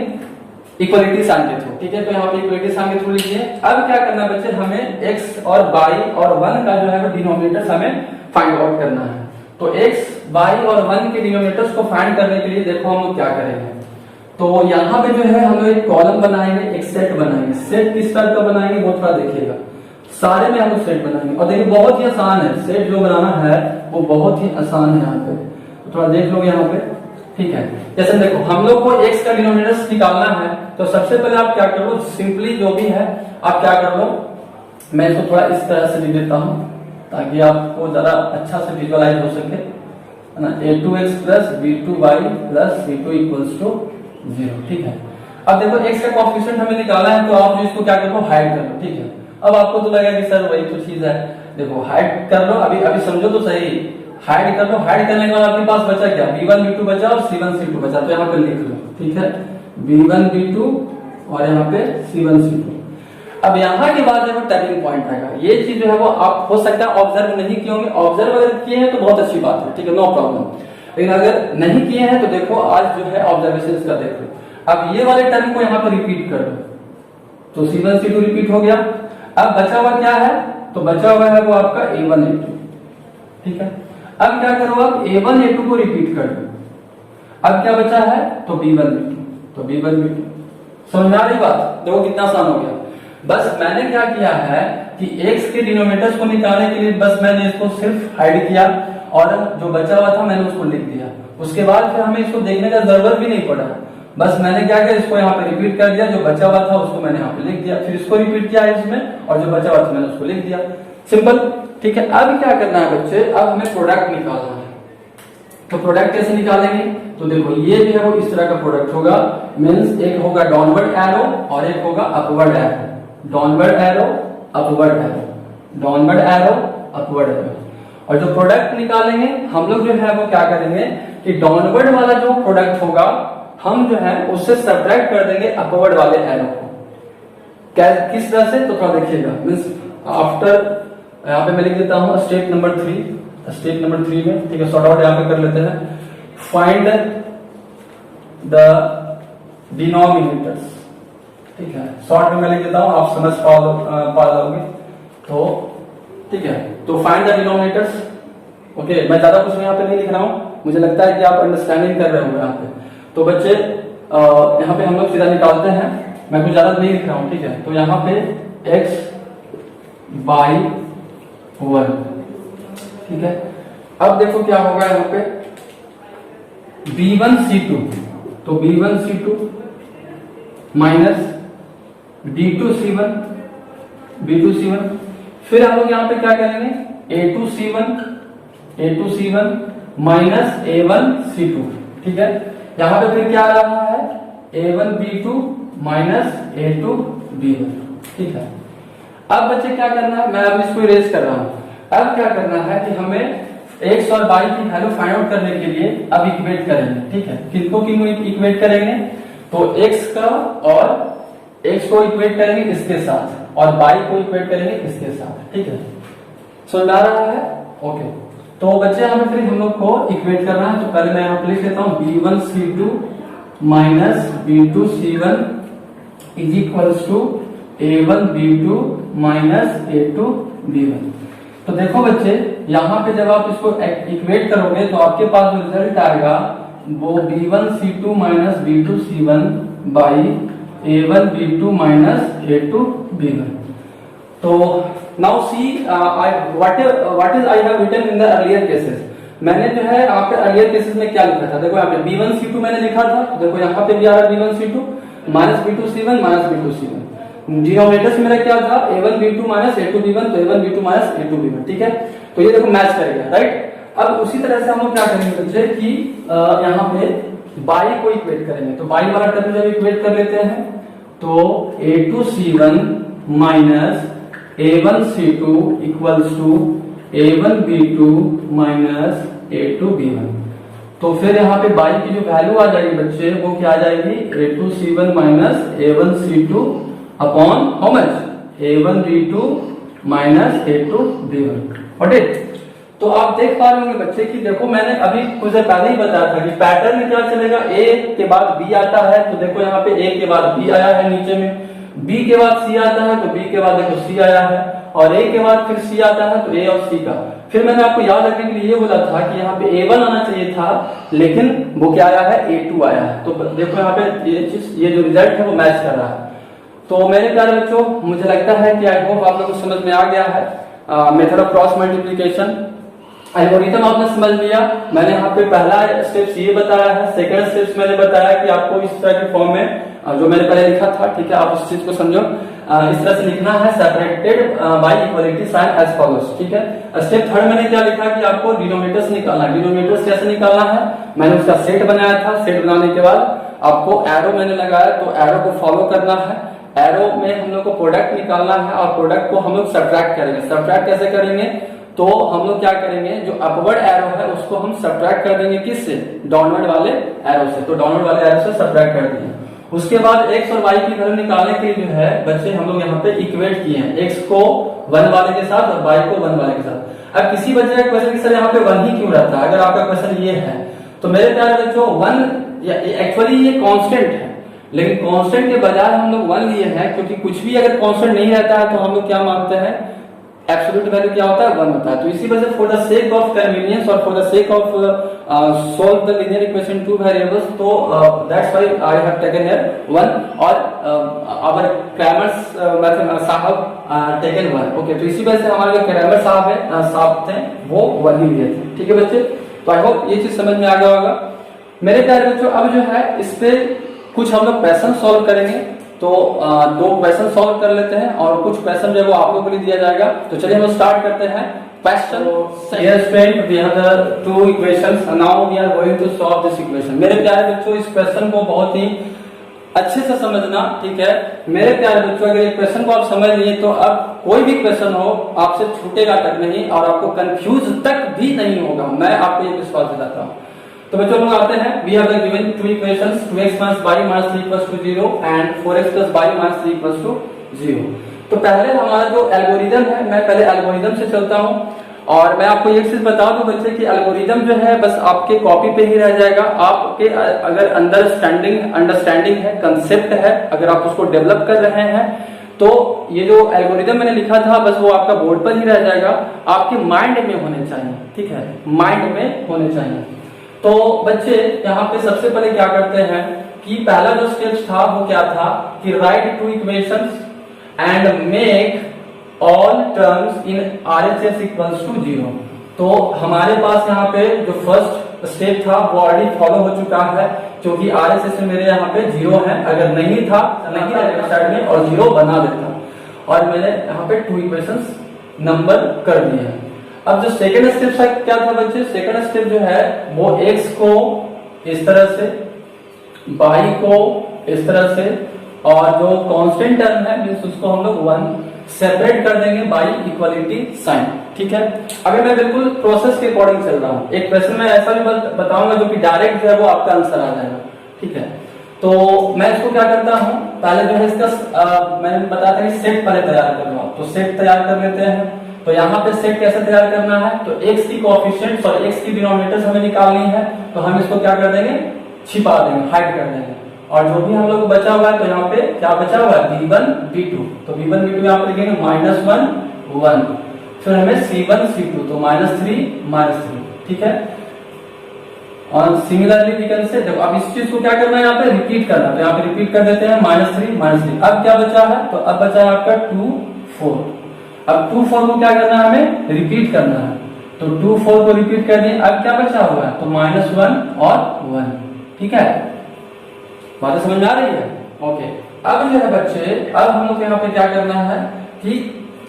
इक्वलिटी साइन के थ्रू, ठीक है। तो यहाँ पे इक्वलिटी साइन के थ्रू लिखिए। अब क्या करना है बच्चे, हमें x और y और 1 का जो है वो डिनोमिनेटर्स हमें फाइंड आउट करना है। तो x, y और 1 के डिनोमिनेटर्स को फाइंड करने के लिए देखो हम लोग क्या करेंगे। तो यहाँ पे जो है हम लोग एक कॉलम बनाएंगे, एक सेट बनाएंगे। सेट किस टाइप का बनाएंगे वो थोड़ा देखिएगा। सारे में हम लोग सेट बनाएंगे, और देखिए बहुत ही आसान है सेट जो बनाना है, वो बहुत ही आसान है। यहाँ पे तो थोड़ा देख लोगे यहाँ पे, ठीक है। जैसे देखो हम लोग को x का डिनोमिनेटर्स निकालना है, तो सबसे पहले आप क्या करो, सिंपली जो भी है आप क्या कर लो, मैं इसको थोड़ा इस तरह से लिख देता हूँ ताकि आपको जरा अच्छा से विजुअलाइज हो सके, है ना। A2x plus B2y plus C2 equals to 0, ठीक है। अब देखो x का कोएफिशिएंट हमें निकालना है, तो आप जो इसको क्या करो, हाइड कर लो, ठीक है। अब आपको तो लगेगा कि सर वही तो चीज है, देखो हाइड कर लो, अभी अभी समझो तो सही, हाइड कर लो। हाइड करने के बाद आपके पास बचा क्या, b1 b2 बचा और c1 c2 बचा, तो यहाँ पे लिख लो, ठीक है, b1 b2 और यहाँ पे c1 c2। अब यहाँ के बाद देखो टर्निंग पॉइंट आएगा, ये चीज जो है वो आप हो सकता है ऑब्जर्व नहीं किए होंगे, ऑब्जर्व अगर किए हैं तो बहुत अच्छी बात है, ठीक है, नो प्रॉब्लम। लेकिन अगर नहीं किए हैं तो देखो आज जो है ऑब्जर्वेशन का देख लो। अब ये वाले टर्म को यहाँ पर रिपीट कर दो, तो c1 c2 रिपीट हो गया। अब बचा हुआ क्या है, तो बचा हुआ है वो आपका a1 a2, ठीक है। अब क्या करो, अब a1 a2 को रिपीट कर दो। अब क्या बचा है, तो b1 b2, तो b1 b2। समझ में आ रही बात, देखो कितना आसान हो गया। बस मैंने क्या किया है कि x के डिनोमिनेटर्स को निकालने के लिए बस मैंने इसको सिर्फ हाइड किया और जो बचा हुआ था मैंने उसको लिख दिया। उसके बाद फिर हमें इसको देखने का जरूरत भी नहीं पड़ा, बस मैंने क्या किया, इसको यहाँ पे रिपीट कर दिया, जो बचा हुआ था उसको मैंने यहाँ पे लिख दिया, फिर इसको रिपीट किया इसमें और जो बचा हुआ था मैंने उसको लिख दिया, सिंपल, ठीक है। अब क्या करना है बच्चे, अब हमें प्रोडक्ट निकालना है। तो प्रोडक्ट कैसे निकालेंगे, तो देखो ये जो है वो इस तरह का प्रोडक्ट होगा, मींस एक होगा डाउनवर्ड एरो और एक होगा upward arrow, downward arrow upward arrow, downward arrow upward arrow. और जो प्रोडक्ट निकालेंगे हम लोग जो है वो क्या करेंगे कि डाउनवर्ड वाला जो प्रोडक्ट होगा हम जो है उससे सब्ट्रैक्ट कर देंगे अपवर्ड वाले एरो को। क्या किस तरह से, तो थोड़ा देखिएगा, मींस आफ्टर यहाँ पे मैं लिख देता हूँ स्टेप नंबर 3, स्टेप नंबर 3 में, ठीक है, सॉर्ट आउट यहाँ पे कर लेते हैं। फाइंड द डिनोमिनेटर्स, ठीक है, शॉर्ट में मैं लिख देता हूँ, आप समझ पा जाओगे, तो ठीक है। तो फाइंड द डिनोमिनेटर्स, ओके, मैं ज्यादा कुछ यहाँ पे नहीं लिख रहा हूँ, मुझे लगता है कि आप अंडरस्टैंडिंग कर रहे होंगे यहाँ पे। तो बच्चे यहाँ पे हम लोग सीधा निकालते हैं, मैं कुछ ज्यादा नहीं लिख रहा हूँ, ठीक है। तो यहाँ पे x बाई 1, ठीक है। अब देखो क्या होगा यहाँ पे b1 c2, तो b1 c2 minus d2 c1 b2 c1, फिर हम लोग यहाँ पे क्या करेंगे a2 c1 minus a1 c2, ठीक है। यहाँ पे फिर क्या आ रहा है a1 b2 minus a2 b1, ठीक है। अब बच्चे क्या करना है, मैं अब इसको इरेज कर रहा हूं। अब क्या करना है कि हमें x और y की वैल्यू फाइंड आउट करने के लिए अब इक्वेट करेंगे, ठीक है। किनको इक्वेट करेंगे, तो x का और x को इक्वेट करेंगे इसके साथ और y को इक्वेट करेंगे इसके साथ, ठीक है। समझ आ रहा है, ओके। तो बच्चे हमें फिर हम लोग को इक्वेट करना है, तो पहले मैं यहाँ पे लिख देता हूँ b1 c2 minus b2 c1 is equals to a1 b2 minus a2 b1। तो देखो बच्चे यहाँ पे जब आप इसको इक्वेट करोगे तो आपके पास जो रिजल्ट आएगा वो b1 c2 minus b2 c1 by a1 b2 minus a2 b1। तो now see what is I have written in the earlier cases. मैंने जो है आपके अर्लियर केसेस में क्या लिखा था, देखो यहाँ पे b1 c2 मैंने लिखा था, तो देखो यहाँ पे भी आ रहा है b1 c2 minus b2 c1 minus b2 c1। Denominators मेरा क्या था a1 b2 minus a2 b1, तो a1 b2 minus a2 b1, ठीक है। तो ये देखो मैच करेगा, राइट। अब उसी तरह से हम लोग क्या करेंगे बच्चे कि यहाँ पे y को इक्वेट करेंगे, तो y वाला टर्म जब इक्वेट कर लेते हैं तो a2 c1 minus a1 c2 equals to a1 b2 minus a2 b1। तो फिर यहाँ पे y की जो वैल्यू आ जाएगी बच्चे वो क्या आ जाएगी a2 c1 minus a1 c2 upon how much a1 b2 minus a2 b1, what it. तो आप देख पा रहे होंगे बच्चे कि देखो मैंने अभी कुछ देर पहले ही बताया था कि पैटर्न में क्या चलेगा, a के बाद b आता है, तो देखो यहाँ पे a के बाद b आया है नीचे में, b के बाद c आता है तो b के बाद देखो c आया है, और a के बाद फिर c आता है तो a और c का। फिर मैंने आपको याद रखने के लिए ये बोला था कि यहाँ पे a1 आना चाहिए था, लेकिन वो क्या आया है a2 आया है। तो देखो यहाँ पे ये जो रिजल्ट है वो मैच कर रहा है। तो मेरे प्यारे बच्चों मुझे लगता है कि आई होप आप लोगों को समझ में आ गया है method of cross multiplication. Algorithm आपने समझ लिया। मैंने यहाँ पे पहला स्टेप्स ये बताया है, सेकंड स्टेप्स मैंने बताया कि आपको इस तरह के फॉर्म में जो मैंने पहले लिखा था, ठीक है, आप उस चीज को समझो। इस तरह से लिखना है separated by equality sign as follows, ठीक है। स्टेप थर्ड मैंने क्या लिखा कि आपको डिनोमिनेटर्स निकालना है। डिनोमिनेटर्स कैसे निकालना है, मैंने उसका सेट बनाया था। सेट बनाने के बाद आपको एरो मैंने लगाया तो एरो को फॉलो करना है। एरो में हम लोग को प्रोडक्ट निकालना है और प्रोडक्ट को हम लोग सब्ट्रैक्ट करेंगे। सब्ट्रैक्ट कैसे करेंगे, तो हम लोग क्या करेंगे, जो अपवर्ड एरो है उसको हम सब्ट्रैक्ट कर देंगे किससे, डाउनवर्ड वाले एरो से। तो डाउनवर्ड वाले एरो से सब्ट्रैक्ट कर देंगे। उसके बाद x और y की वैल्यू निकालने के लिए जो है बच्चे हम लोग यहाँ पे इक्वेट किए हैं, x को 1 वाले के साथ और y को 1 वाले के साथ। अब किसी बच्चे का क्वेश्चन कि सर यहाँ पे 1 ही क्यों रहता है, अगर आपका क्वेश्चन ये है तो मेरे प्यारे बच्चों 1 एक्चुअली ये कांस्टेंट है, लेकिन कांस्टेंट के बजाय हम लोग 1 लिए हैं, क्योंकि कुछ भी अगर कांस्टेंट नहीं रहता है तो हम लोग क्या मानते हैं, एब्सोल्यूट वैल्यू क्या होता है, 1 होता है। तो इसी वजह से for the sake of convenience और for the sake of solve the linear equation 2 variables, तो that's why I have taken here 1 और आवर क्रैमर्स मैथड साहब टेकन 1। ओके, तो इसी वजह से हमारे जो क्रैमर साहब है साहब थे वो 1 ही लिए थे। ठीक है बच्चे, तो आई होप ये चीज समझ में आ गया होगा मेरे प्यारे बच्चों। अब जो है इस पे कुछ हम लोग क्वेश्चन सॉल्व करेंगे, तो 2 क्वेश्चन सॉल्व कर लेते हैं और कुछ क्वेश्चन जो है वो आप लोगों के लिए दिया जाएगा। तो चलिए हम स्टार्ट करते हैं question. Dear student, we have the 2 equations. Now we are going to solve this equation. मेरे प्यारे बच्चों इस क्वेश्चन को बहुत ही अच्छे से समझना, ठीक है मेरे प्यारे बच्चों। अगर ये क्वेश्चन को आप समझ लिए तो अब कोई भी क्वेश्चन हो आपसे छूटेगा तक नहीं और आपको कंफ्यूज तक भी नहीं होगा, मैं आपको ये विश्वास दिलाता हूँ। तो बच्चों लोग आते हैं, we have given 2 equations, 2x minus y minus 3 equals to 0 and 4x plus y minus 3 equals to 0। तो पहले हमारा जो एल्गोरिदम है, मैं पहले एल्गोरिदम से चलता हूँ और मैं आपको एक चीज बता दूं बच्चे कि एल्गोरिदम जो है बस आपके कॉपी पे ही रह जाएगा। आपके अगर अंडरस्टैंडिंग है, कंसेप्ट है, अगर आप उसको डेवलप कर रहे हैं तो ये जो एल्गोरिदम मैंने लिखा था बस वो आपका बोर्ड पर ही रह जाएगा, आपके माइंड में होने चाहिए। ठीक है, माइंड में होने चाहिए। तो बच्चे यहाँ पे सबसे पहले क्या करते हैं कि पहला जो स्टेप था वो क्या था कि write 2 equations and make all terms in RHS equals to 0। तो हमारे पास यहाँ पे जो फर्स्ट स्टेप था वो ऑलरेडी फॉलो हो चुका है, क्योंकि RHS में मेरे यहाँ पे 0 है। अगर नहीं था नहीं रहता साइड में और 0 बना देता और मैंने यहाँ पे 2 इक्वेशंस नंबर कर दिए हैं। अब जो सेकंड स्टेप क्या था बच्चे, सेकंड स्टेप जो है वो x को इस तरह से, y को इस तरह से और जो कांस्टेंट टर्म है मींस उसको हम लोग 1 सेपरेट कर देंगे बाय इक्वलिटी साइन। ठीक है, अभी मैं बिल्कुल प्रोसेस के अकॉर्डिंग चल रहा हूँ। एक क्वेश्चन में ऐसा भी बताऊंगा जो कि डायरेक्ट जो है वो आपका आंसर आ जाएगा। ठीक है, तो मैं इसको क्या करता हूँ, पहले जो है इसका मैंने बताया था कि सेट पहले तैयार कर रहा हूँ, तो सेट तैयार कर लेते हैं। तो यहाँ पे सेट कैसे तैयार करना है, तो x की कोएफिशिएंट्स और x की डिनोमिनेटर्स हमें निकालनी है, तो हम इसको क्या कर देंगे, छिपा देंगे, हाइड कर देंगे। और जो भी हम लोग को बचा हुआ है तो यहाँ पे क्या बचा हुआ है, b1 b2, तो b1 b2 यहाँ पे लिखेंगे -1 1, फिर हमें c1 c2 तो -3 -3। ठीक है, और सिमिलरली वी कैन से, देखो अब इस चीज को क्या करना है, यहाँ पे रिपीट करना, तो यहाँ पे रिपीट कर देते हैं -3 -3। अब क्या बचा है, तो अब बचा है आपका 2 4। अब 2 4 को क्या करना है, हमें रिपीट करना है, तो 2 4 को रिपीट कर दिए। अब क्या बचा हुआ है, तो -1 और 1। ठीक है, बात समझ में आ रही है। ओके, अब जो है बच्चे, अब हम लोग यहाँ पे क्या करना है कि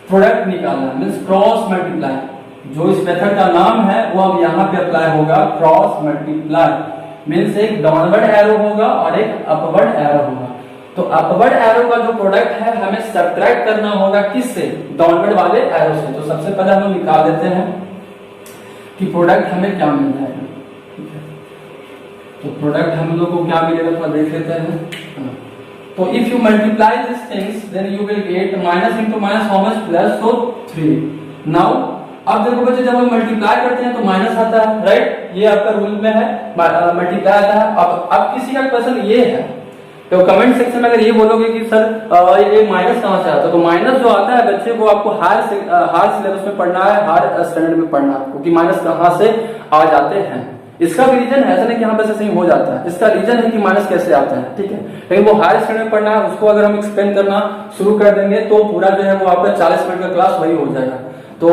प्रोडक्ट निकालना है, मींस क्रॉस मल्टीप्लाई। जो इस मेथड का नाम है वो अब यहाँ पे अप्लाई होगा, क्रॉस मल्टीप्लाई मींस एक डाउनवर्ड एरो होगा और एक अपवर्ड एरो होगा। तो अपवर्ड एरो का जो प्रोडक्ट है हमें सब्ट्रैक्ट करना होगा किससे, डाउनवर्ड वाले एरो से। तो सबसे पहले हम लोग निकाल देते हैं कि प्रोडक्ट हमें क्या मिल जाएगा। ठीक है, तो प्रोडक्ट हम लोग को क्या मिलेगा तो देख लेते हैं। तो if you multiply this things then you will get minus into minus how much plus, तो 3। नाउ अब देखो बच्चे, जब हम मल्टीप्लाई करते हैं तो माइनस आता है, राइट, ये आपका रूल में है, मल्टीप्लाई आता है। अब किसी का क्वेश्चन ये है तो कमेंट सेक्शन में अगर ये बोलोगे कि सर ये माइनस कहाँ से आता है, तो माइनस जो आता है बच्चे वो आपको हायर सिलेबस में पढ़ना है, हायर स्टैंडर्ड में पढ़ना है, क्योंकि माइनस कहाँ से आ जाते हैं। इसका भी रीजन है, ऐसा नहीं कि यहाँ पे ऐसे ही हो जाता है, इसका रीजन है कि माइनस कैसे आता है। ठीक है, लेकिन वो हायर स्टैंडर्ड में पढ़ना है, उसको अगर हम एक्सप्लेन करना शुरू कर देंगे तो पूरा जो है वो आपका 40 मिनट का क्लास वही हो जाएगा। तो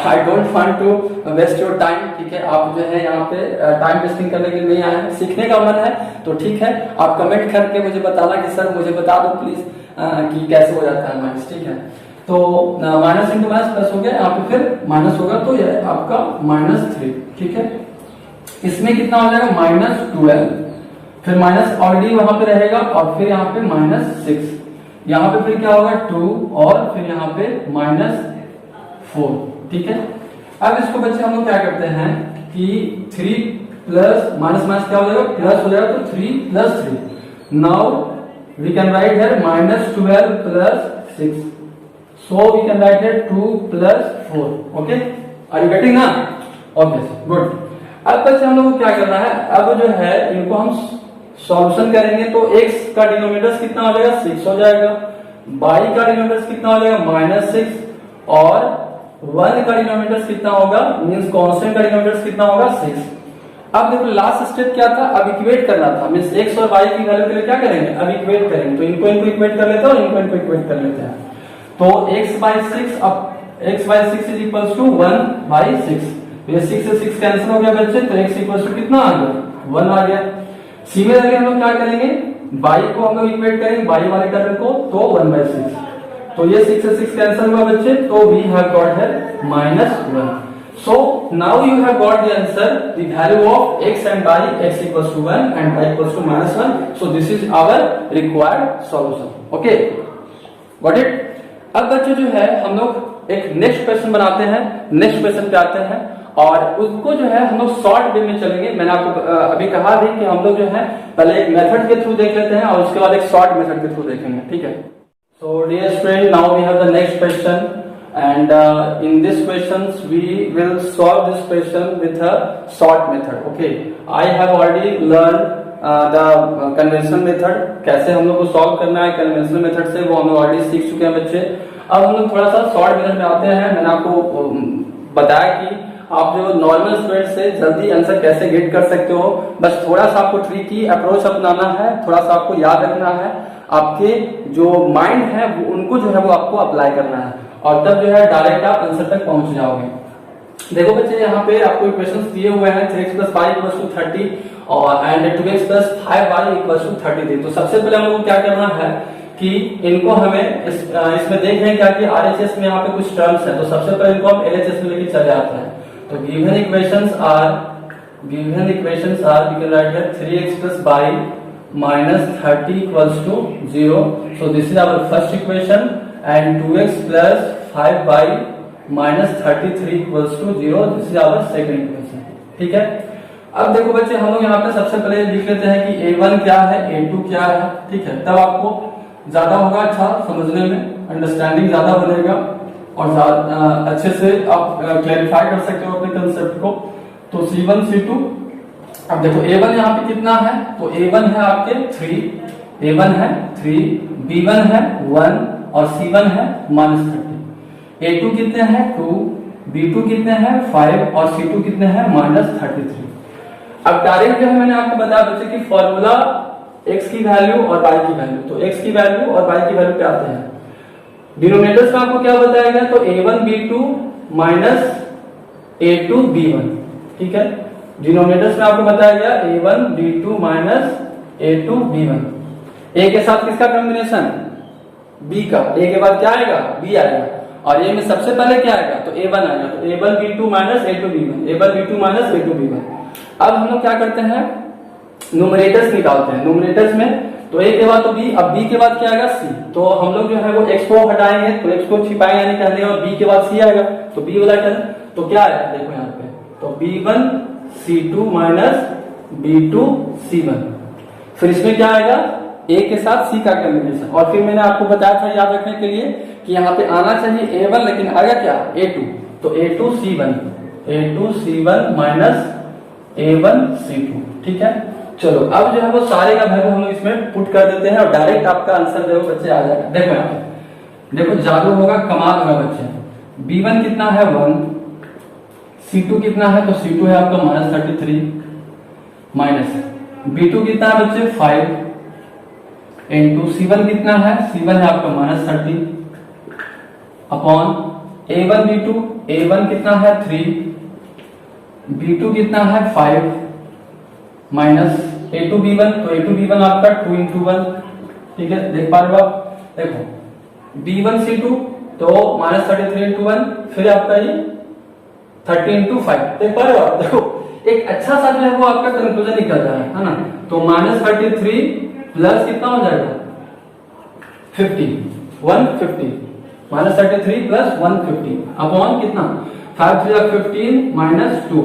I don't want to waste your time. ठीक है, आप जो है यहाँ पे टाइम वेस्टिंग करने के लिए नहीं आए हैं, सीखने का मन है तो ठीक है, आप कमेंट करके मुझे बताना कि सर मुझे बता दो प्लीज कि कैसे हो जाता है माइनस। ठीक है, तो माइनस इंटू माइनस प्लस हो गया, यहाँ पे फिर माइनस होगा तो ये आपका -3। ठीक है, इसमें कितना हो जाएगा, -12 फिर माइनस ऑलरेडी वहां पे रहेगा और फिर यहाँ पे -6, यहाँ पे फिर क्या होगा 2 और फिर यहाँ पे -4। ठीक है, अब इसको बच्चे हम लोग क्या करते हैं कि 3 प्लस माइनस माइनस क्या हो जाएगा प्लस हो जाएगा, तो 3 + 3। Now we can write here -12 + 6, so we can write here 2 + 4। okay, are you getting ना? okay, good। अब बच्चे हम लोग को क्या करना है, अब जो है इनको हम सॉल्यूशन करेंगे तो x का डिनोमिनेटर कितना हो जाएगा 6 हो जाएगा, y का डिनोमिनेटर कितना हो जाएगा -6 और 1 का डिनोमिनेटर कितना होगा मींस कांस्टेंट का डिनोमिनेटर कितना होगा 6। अब देखो लास्ट स्टेप क्या था, अब इक्वेट करना था मींस x और y की वैल्यू के लिए क्या करेंगे, अब इक्वेट करेंगे। तो इनको इक्वेट कर लेते हैं और इनको इक्वेट कर लेते हैं। तो x/6 अब x/6 = 1/6, ये 6 से 6 कैंसिल हो गया बच्चे, तो x = कितना आ गया 1 आ गया। सिमिलरली हम लोग क्या करेंगे, y को हम लोग इक्वेट करेंगे y वाले टर्म को, तो 1/6, तो ये 6 से 6 कैंसिल हुआ बच्चे, तो we have got here -1। so now you have got the answer, the value of x and y, x = 1 and y = -1, so this is our required solution। okay, got it। अब बच्चों जो है हम लोग एक नेक्स्ट क्वेश्चन बनाते हैं, next question पे आते हैं और उसको जो है हम लोग शॉर्ट वे में चलेंगे। मैंने आपको अभी कहा भी कि हम लोग जो है पहले एक मेथड के थ्रू देख लेते हैं और उसके बाद एक शॉर्ट मेथड के थ्रू देखेंगे। ठीक है, so dear student, now we have the next question and in this questions we will solve this question with a short method। okay, I have already learned the conventional method, कैसे हम लोग को solve करना है conventional method से, वो हम लोग ऑलरेडी सीख चुके हैं बच्चे। अब हम लोग थोड़ा सा शॉर्ट मेथड में आते हैं। मैंने आपको बताया कि आप जो नॉर्मल स्टूडेंट से जल्दी आंसर कैसे गेट कर सकते हो, बस थोड़ा सा आपको ट्रिकी अप्रोच अपनाना है, थोड़ा सा आपको याद रखना है, आपके जो माइंड है वो उनको जो है वो आपको अप्लाई करना है और तब जो है डायरेक्ट आप आंसर तक पहुंच जाओगे। देखो बच्चे यहाँ पे आपको इक्वेशंस दिए हुए हैं 3x + 5 = 30 और एंड 2x + 5y = 33। तो सबसे पहले हम लोग को क्या करना है कि इनको हमें इसमें देख रहे हैं क्या कि RHS में यहाँ पे कुछ टर्म्स हैं, तो सबसे पहले इनको हम LHS में लेके चले आते हैं। तो given equations are we can write here 3x + y -30 = 0, so this is our first equation and 2x + 5y -33 = 0, this is our second equation। ठीक है, अब देखो बच्चे हम लोग यहाँ पे सबसे पहले लिख लेते हैं कि A1 क्या है, A2 क्या है। ठीक है, तब आपको ज्यादा होगा अच्छा समझने में, अंडरस्टैंडिंग ज्यादा बनेगा और अच्छे से आप क्लैरिफाई कर सकते हो अपने कंसेप्ट को। तो C1 C2, अब देखो A1 यहाँ पे कितना है, तो A1 है आपके 3, A1 है 3, B1 है 1 और C1 है -30। A2 कितने हैं 2, B2 कितने हैं 5 और C2 कितने हैं -33। अब डायरेक्ट जो है मैंने आपको बताया बच्चे कि फॉर्मूला x की वैल्यू और y की वैल्यू, तो x की वैल्यू और y की वैल्यू पे आते हैं। डिनोमिनेटर्स में आपको क्या बताया गया, तो A1 B2 A2 B1। ठीक है, डिनोमिनेटर्स में आपको बताया गया A1 B2 A2 B1। A के साथ किसका कॉम्बिनेशन, B का, A के बाद क्या आएगा B आएगा और A में सबसे पहले क्या आएगा, तो A1 आएगा, तो A1 B2 A2 B1, A1 B2 A2 B1। अब हम लोग क्या करते हैं न्यूमरेटर्स निकालते हैं। न्यूमरेटर्स में तो A के बाद तो B, अब B के बाद क्या आएगा C, तो हम लोग जो है वो x को हटाएंगे तो x को छिपाएंगे यानी कहने और B के बाद C आएगा, तो B वाला टर्म तो क्या आएगा देखो यहाँ पे, तो B1 C2 B2 C1। फिर इसमें क्या आएगा A के साथ C का कॉम्बिनेशन, और फिर मैंने आपको बताया था याद रखने के लिए कि यहाँ पे आना चाहिए A1 लेकिन आएगा क्या A2, तो A2 C1 A1 C2। ठीक है, चलो अब जो है वो सारे का वैल्यू हम लोग इसमें पुट कर देते हैं और डायरेक्ट आपका आंसर देखो बच्चे आ जाएगा। देखो यहाँ पे देखो जादू होगा, कमाल होगा बच्चे। B1 कितना है 1, C2 कितना है, तो C2 है आपका -33 माइनस B2 कितना है बच्चे 5 इनटू C1 कितना है, C1 है आपका -30 अपॉन A1 B2, A1 कितना है 3, B2 कितना है 5 माइनस A2 B1, तो A2 B1 आपका 2 × 1। ठीक है, देख पा रहे हो आप, देखो B1 C2 तो -33 × 1, फिर आपका ये 30 × 5, देख पा रहे हो आप, देखो एक अच्छा सा जो है वो आपका कंक्लूजन निकल रहा है ना। तो -33 प्लस कितना हो जाएगा 50 150 -33 प्लस 150 अपॉन कितना 5 3 15 -2।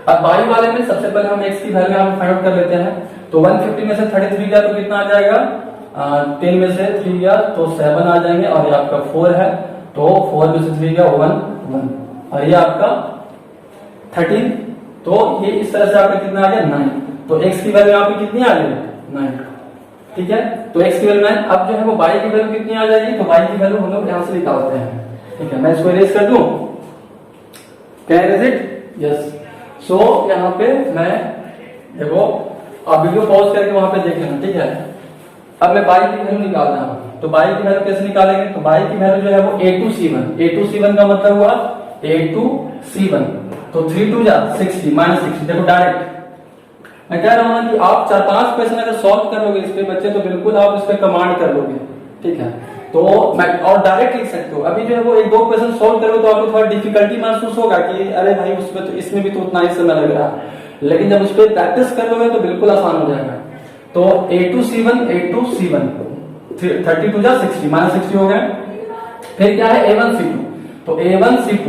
अब बाई वाले में सबसे पहले हम x की वैल्यू हम फाइंड आउट कर लेते हैं। तो 150 में से 33 गया तो कितना आ जाएगा 10 में से 3 गया तो 7 आ जाएंगे, और ये आपका 4 है तो 4 में से 3 गया 1 1, और ये आपका 13, तो ये इस तरह से आपका कितना आ गया 9। तो x की वैल्यू यहाँ पे कितनी आ गई 9, ठीक है। तो x की वैल्यू 9। अब जो है वो y की वैल्यू कितनी आ जाएगी, तो y की वैल्यू हम लोग यहाँ से निकालते हैं, ठीक है। मैं इसको इरेज कर दूं, कैन इरेज इट, यस। सो यहाँ पे मैं देखो आप वीडियो पॉज करके वहां पे देख लेना, ठीक है। अब मैं y की वैल्यू निकाल रहा हूँ, तो y की वैल्यू कैसे निकालेंगे, तो y की वैल्यू जो है वो A2C1 का मतलब हुआ A2C1, तो 3 2 जा 60 -60। देखो डायरेक्ट मैं कह रहा हूं ना कि आप 4-5 क्वेश्चन अगर सॉल्व कर लोगे इस पे बच्चे, तो बिल्कुल आप इस पे कमांड कर लोगे, ठीक है। तो मैं और डायरेक्ट लिख सकते हो। अभी जो है वो 1-2 क्वेश्चन सॉल्व करोगे तो आपको थोड़ा डिफिकल्टी महसूस होगा कि अरे भाई उसमें तो इसमें भी तो उतना ही समय लग रहा है, लेकिन जब उस पर प्रैक्टिस कर लोगे तो बिल्कुल आसान हो जाएगा। तो A2C1 32 जा 60 -60 हो गए। फिर क्या है A1C2, तो A1C2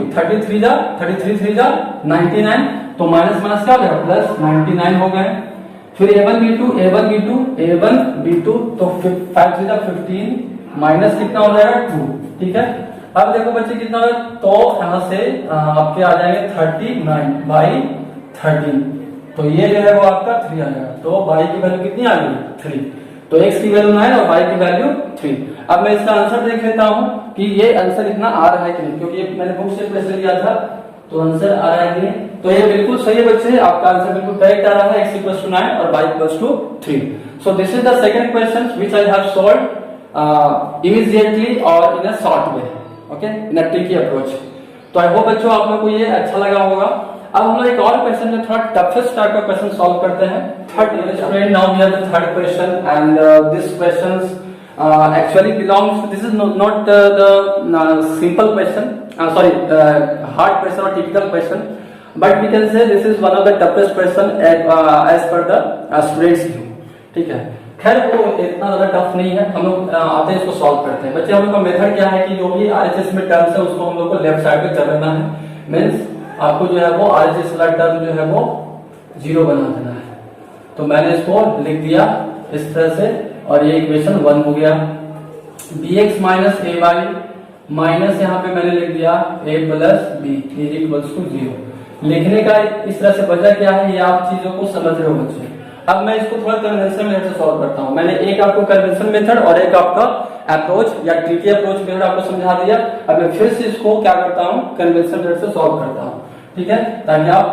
33 जा 99, तो माइनस माइनस क्या हो गया प्लस 99 हो गए। फिर A1B2 तो 5 3 जा 15 माइनस कितना हो जाएगा 2, ठीक है। अब देखो बच्चे कितना होगा, तो यहां से आपके आ जाएंगे 39/13, तो ये जो है वो आपका 3 आ जाएगा। तो y की वैल्यू कितनी आ गई 3, तो x की वैल्यू 9 और y की वैल्यू 3। अब मैं इसका आंसर देख लेता हूं कि ये आंसर इतना आ रहा है कि नहीं, क्योंकि मैंने बुक से क्वेश्चन लिया था, तो आंसर आ रहा है कि नहीं। तो ये बिल्कुल सही है बच्चे, आपका आंसर बिल्कुल करेक्ट आ रहा है, x = 9 और y = 3। So this is the second question which I have solved immediately or in a short way, okay, in a tricky approach। तो आई होप बच्चों आप लोगों को ये अच्छा लगा होगा। अब हम लोग एक और क्वेश्चन जो थोड़ा टफेस्ट टाइप का क्वेश्चन सॉल्व करते हैं। Third now we have the third question, and this questions actually belongs to, this is not the simple question, sorry, hard question or typical question, but we can say this is one of the toughest question as per the students view, ठीक है। खैर वो इतना ज्यादा tough नहीं है, हम लोग आते हैं इसको सॉल्व करते हैं। बच्चे हम लोग का मेथड क्या है कि जो भी RHS में टर्म्स है उसको हम लोग को लेफ्ट साइड पे कर लेना है, मींस आपको जो है वो RHS वाला टर्म जो है वो 0 बना देना है। तो मैंने इसको लिख दिया इस तरह से, और ये इक्वेशन 1 हो गया। bx माइनस ay माइनस यहाँ पे मैंने लिख दिया a plus b is equals to 0। लिखने का इस तरह से वजह क्या है, ये आप चीजों को समझ रहे हो बच्चे। अब मैं इसको थोड़ा कन्वेंशनल मेथड से सॉल्व करता हूं। मैंने एक आपको कन्वेंशनल मेथड और एक आपका अप्रोच या ट्रिकी अप्रोच मेथड आपको समझा दिया। अब मैं फिर से इसको क्या करता हूं, कन्वेंशनल मेथड से सॉल्व करता हूं, ठीक है, ताकि आप,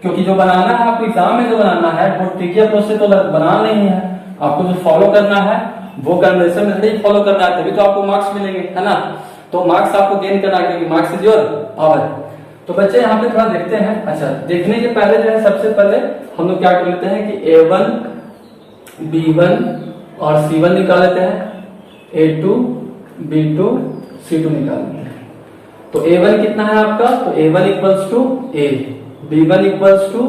क्योंकि जो बनाना है आपको एग्जाम में जो बनाना है वो ट्रिकी अप्रोच से तो बनाना नहीं है, आपको जो फॉलो करना है वो कन्वेंशनल मेथड ही फॉलो करना है, तभी तो आपको मार्क्स मिलेंगे, है ना। तो मार्क्स आपको गेन करना है, क्योंकि मार्क्स इज योर पावर। तो बच्चे यहाँ पे थोड़ा देखते हैं। अच्छा, देखने के पहले जो है सबसे पहले हम लोग क्या कर लेते हैं कि A1 B1 और C1 निकाल लेते हैं, A2 B2 C2 निकाल लेते हैं। तो A1 कितना है आपका, तो A1 equals to A, B1 equals to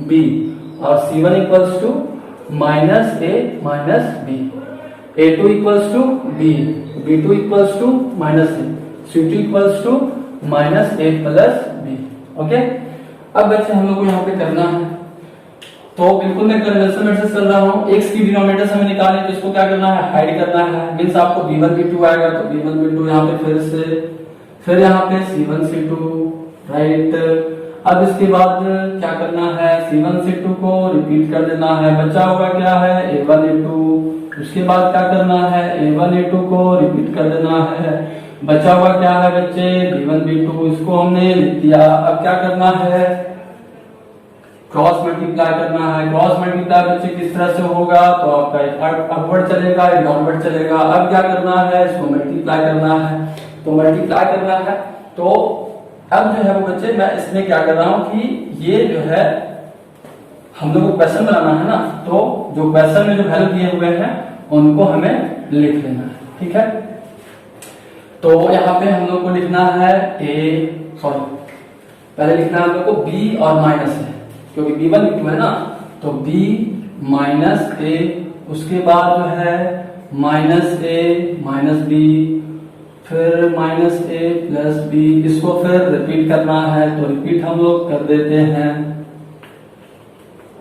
B और C1 equals to minus A minus B, A2 equals to B, B2 equals to minus A, C2 equals to minus A plus B, okay. अब बच्चे हम लोग को यहाँ पे करना है, तो बिल्कुल मैं कन्वेंशनल मेथड से चल रहा हूँ। x की डिनोमिनेटर हमें निकालने, तो इसको क्या करना है, हाइड करना है, मींस आपको b1 b2 आएगा, तो b1 b2 यहाँ पे फिर से, फिर यहाँ पे c1 c2, राइट। अब इसके बाद क्या करना है, c1 c2 को रिपीट कर देना है, बचा हुआ क्या है a1 a2। उसके बाद क्या करना है, a1 a2 को रिपीट कर देना है, बचा हुआ क्या है बच्चे b1 b2, इसको हमने लिख दिया। अब क्या करना है, क्रॉस मल्टीप्लाई करना है। क्रॉस मल्टीप्लाई बच्चे किस तरह से होगा, तो आपका एक अपवर्ड चलेगा, एक डाउनवर्ड चलेगा। अब क्या करना है, इसको मल्टीप्लाई करना है, तो मल्टीप्लाई करना है। तो अब जो है वो बच्चे मैं इसमें क्या कर रहा हूं कि ये जो है हम लोग को क्वेश्चन बनाना है ना, तो जो क्वेश्चन में जो वैल्यू दिए हुए हैं उनको हमें लिख लेना है, ठीक है। तो यहाँ पे हम लोग को लिखना है पहले लिखना है हम लोग को बी और माइनस है, क्योंकि B1 B2 है ना, तो B माइनस ए, उसके बाद जो है माइनस ए माइनस बी, फिर माइनस ए प्लस बी, इसको फिर रिपीट करना है तो रिपीट हम लोग कर देते हैं।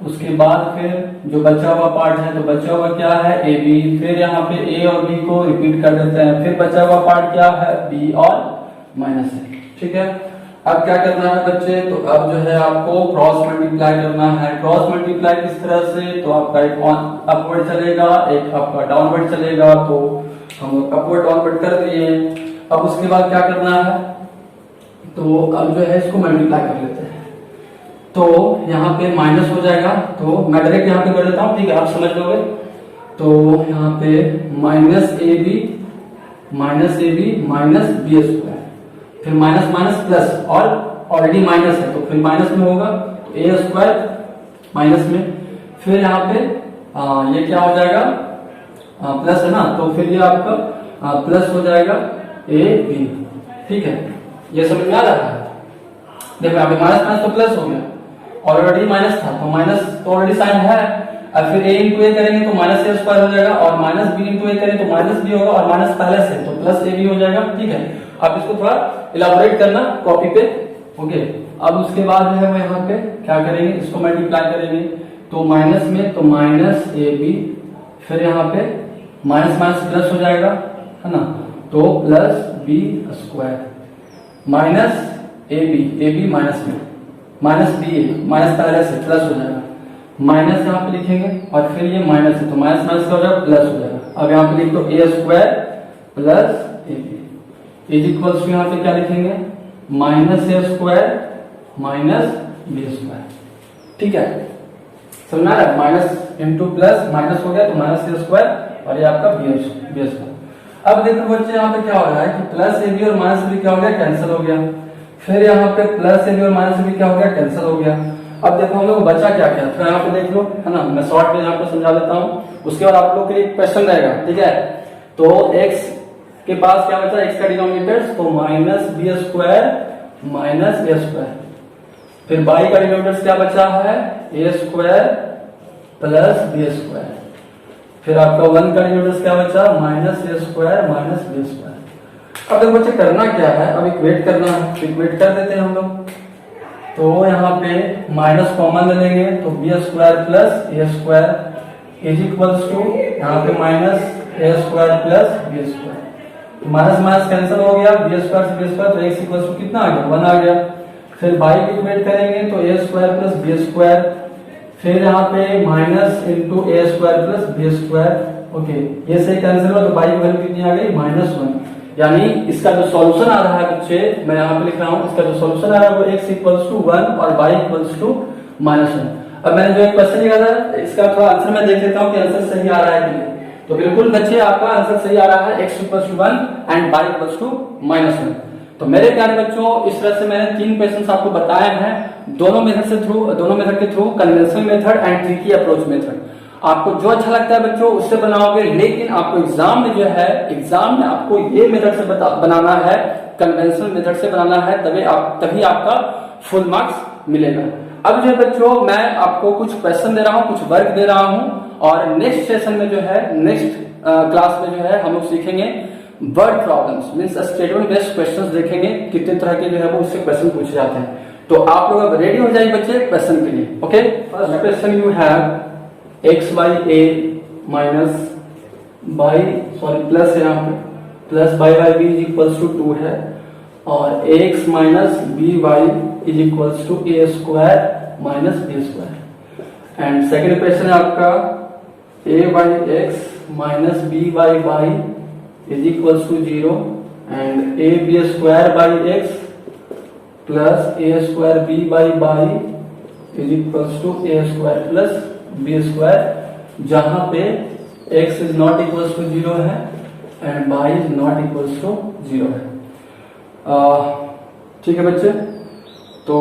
उसके बाद फिर जो बचा हुआ पार्ट है, तो बचा हुआ क्या है ए बी, फिर यहाँ पे ए और बी को रिपीट कर देते हैं, फिर बचा हुआ पार्ट क्या है बी और माइनस है। ठीक है, अब क्या करना है बच्चे, तो अब जो है आपको क्रॉस मल्टीप्लाई करना है। क्रॉस मल्टीप्लाई किस तरह से, तो आपका एक अपवर्ड चलेगा, एक आपका डाउनवर्ड चलेगा, तो हम लोग अपवर्ड डाउनवर्ड कर दिए। अब उसके बाद क्या करना है, तो अब जो है इसको मल्टीप्लाई कर लेते हैं, तो यहाँ पे माइनस हो जाएगा, तो मैं डायरेक्ट यहाँ पे कर देता हूँ, ठीक है, आप समझ लोगे। तो यहाँ पे minus A B minus B square, फिर माइनस माइनस प्लस, और ऑलरेडी माइनस है तो फिर माइनस में होगा, तो ए स्क्वायर माइनस में, फिर यहाँ पे ये क्या हो जाएगा प्लस है ना, तो फिर ये आपका प्लस हो जाएगा ए बी। ठीक है, ये समझ में आ रहा है। देखो यहाँ पे माइनस माइनस तो प्लस हो गया, ऑलरेडी माइनस था तो माइनस तो ऑलरेडी साइन है, अब फिर a इंटू ए करेंगे तो माइनस ए स्क्वायर हो जाएगा, और माइनस बी इंटू ए करें तो माइनस बी होगा, और माइनस पहले से तो प्लस ए बी हो जाएगा। ठीक है, अब इसको थोड़ा इलाबोरेट करना कॉपी पे। ओके, अब उसके बाद जो है वो यहाँ पे क्या करेंगे, इसको मल्टीप्लाई करेंगे, तो माइनस में तो माइनस ए बी, फिर यहाँ पे माइनस माइनस प्लस हो जाएगा है ना, तो plus B square minus A B minus में माइनस बी ए, माइनस पहले से प्लस हो जाएगा, माइनस यहाँ पे लिखेंगे, और फिर ये माइनस है तो माइनस माइनस का हो जाएगा प्लस हो जाएगा। अब यहाँ पे लिख दो A square plus A B is equals to, यहाँ पे क्या लिखेंगे minus A square minus B square. ठीक है, समझ आ रहा है, माइनस इंटू प्लस माइनस हो गया तो माइनस ए स्क्वायर, और ये आपका बी स्क्वायर। अब देखो बच्चे यहाँ पे क्या हो रहा है कि प्लस ए बी और माइनस बी क्या हो गया, कैंसिल हो गया, फिर यहाँ पे प्लस ए बी और माइनस बी क्या हो गया, कैंसिल हो गया। अब देखो हम लोग बचा क्या क्या, तो यहाँ पे देख लो है ना, मैं शॉर्ट में यहाँ पे समझा देता हूँ, उसके बाद आप लोग के लिए क्वेश्चन रहेगा। ठीक है, तो x के पास क्या बचा, x का डिनोमिनेटर तो minus B square minus A square, फिर y का डिनोमिनेटर क्या बचा है ए स्क्वायर प्लस बी स्क्वायर, फिर आपका 1 का डिनोमिनेटर क्या बचा minus A square minus B square. अब देखो बच्चे करना क्या है, अब इक्वेट करना है, इक्वेट कर देते हैं हम लोग। तो यहाँ पे माइनस कॉमन ले लेंगे, तो B square plus A square is equals to, यहाँ पे minus A square plus B square, minus minus cancel हो गया, बी स्क्वायर से बी स्क्वायर, तो एक्स इक्वल्स टू कितना आ गया 1 आ गया। फिर बाई की इक्वेट करेंगे तो A square plus B square, फिर यहाँ पे minus into A square plus B square. Okay, ये से कैंसिल हुआ तो बाई की वैल्यू कितनी आ गई -1, यानी इसका जो सॉल्यूशन आ रहा है बच्चे, मैं यहाँ पे लिख रहा हूँ, इसका जो सॉल्यूशन आ रहा है वो x इक्वल्स टू 1 और y इक्वल्स टू -1। अब मैंने जो एक क्वेश्चन लिखा था इसका थोड़ा आंसर मैं देख लेता हूँ कि आंसर सही आ रहा है कि नहीं। तो बिल्कुल बच्चे आपका आंसर सही आ रहा है, x equals to 1 and y equals to -1। तो मेरे प्यारे बच्चों, इस तरह से मैंने 3 क्वेश्चंस आपको बताए हैं, दोनों मेथड के through, conventional method and tricky approach method. आपको जो अच्छा लगता है बच्चों उससे बनाओगे, लेकिन आपको एग्जाम में जो है, एग्जाम में आपको ये मेथड से बनाना है, कन्वेंशनल मेथड से बनाना है, तभी आपका फुल मार्क्स मिलेगा। अब जो है बच्चों, मैं आपको कुछ क्वेश्चन दे रहा हूँ, कुछ वर्क दे रहा हूँ, और नेक्स्ट सेशन में जो है, नेक्स्ट क्लास में जो है हम लोग सीखेंगे word problems, means statement based questions देखेंगे, कितने तरह के जो है वो उससे क्वेश्चन पूछे जाते हैं। तो आप लोग अब रेडी हो जाइए बच्चे क्वेश्चन के लिए। Okay, first question you have X by A minus by plus है, यहाँ पे plus by by B is equals to 2 है, और X minus B Y is equals to A square minus B square. And second question है आपका A by X minus B by Y is equals to 0 and A B square by X plus A square B by Y is equals to A square plus B square, जहां पे x is not equals to 0 है and y is not equals to 0 है। ठीक है बच्चे, तो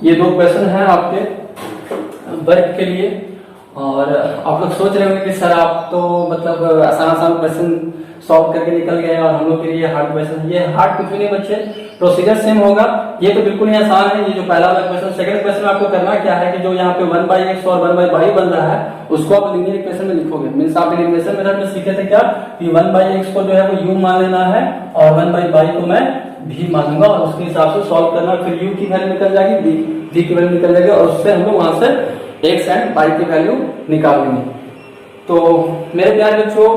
ये 2 question हैं आपके वर्क के लिए, और आप लोग सोच रहे होंगे कि सर आप तो मतलब आसान आसान क्वेश्चन सॉल्व करके निकल गए और हम लोग के लिए हार्ड क्वेश्चन। ये हार्ड कुछ भी नहीं बच्चे, प्रोसीजर सेम होगा। ये तो बिल्कुल ही आसान है। ये जो पहला वाला क्वेश्चन, सेकंड क्वेश्चन में आपको करना क्या है कि जो यहाँ पे 1/x और 1/y बन रहा है उसको आप लीनियर इक्वेशन में लिखोगे। मींस आप एलिमिनेशन मेथड में सीखे थे क्या कि 1/x को जो है वो u मान लेना है और 1/y को मैं v मानूंगा और उसके हिसाब से सॉल्व करना। फिर u की वैल्यू निकल जाएगी, v की वैल्यू निकल जाएगी और उससे हम लोग वहां से x एंड y की वैल्यू निकाल लेंगे। तो मेरे प्यारे बच्चों,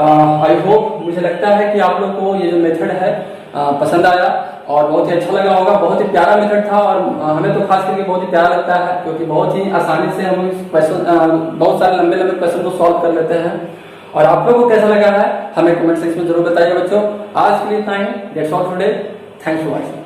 आई होप, मुझे लगता है कि आप लोग को ये जो मेथड है पसंद आया और बहुत ही अच्छा लगा होगा। बहुत ही प्यारा मेथड था और हमें तो खास करके बहुत ही प्यारा लगता है क्योंकि बहुत ही आसानी से हम क्वेश्चन, बहुत सारे लंबे लंबे क्वेश्चन को सॉल्व कर लेते हैं। और आप लोगों को कैसा लगा है हमें कमेंट सेक्शन में जरूर बताइए बच्चों। आज के लिए इतना ही। That's all today. Thanks for watching.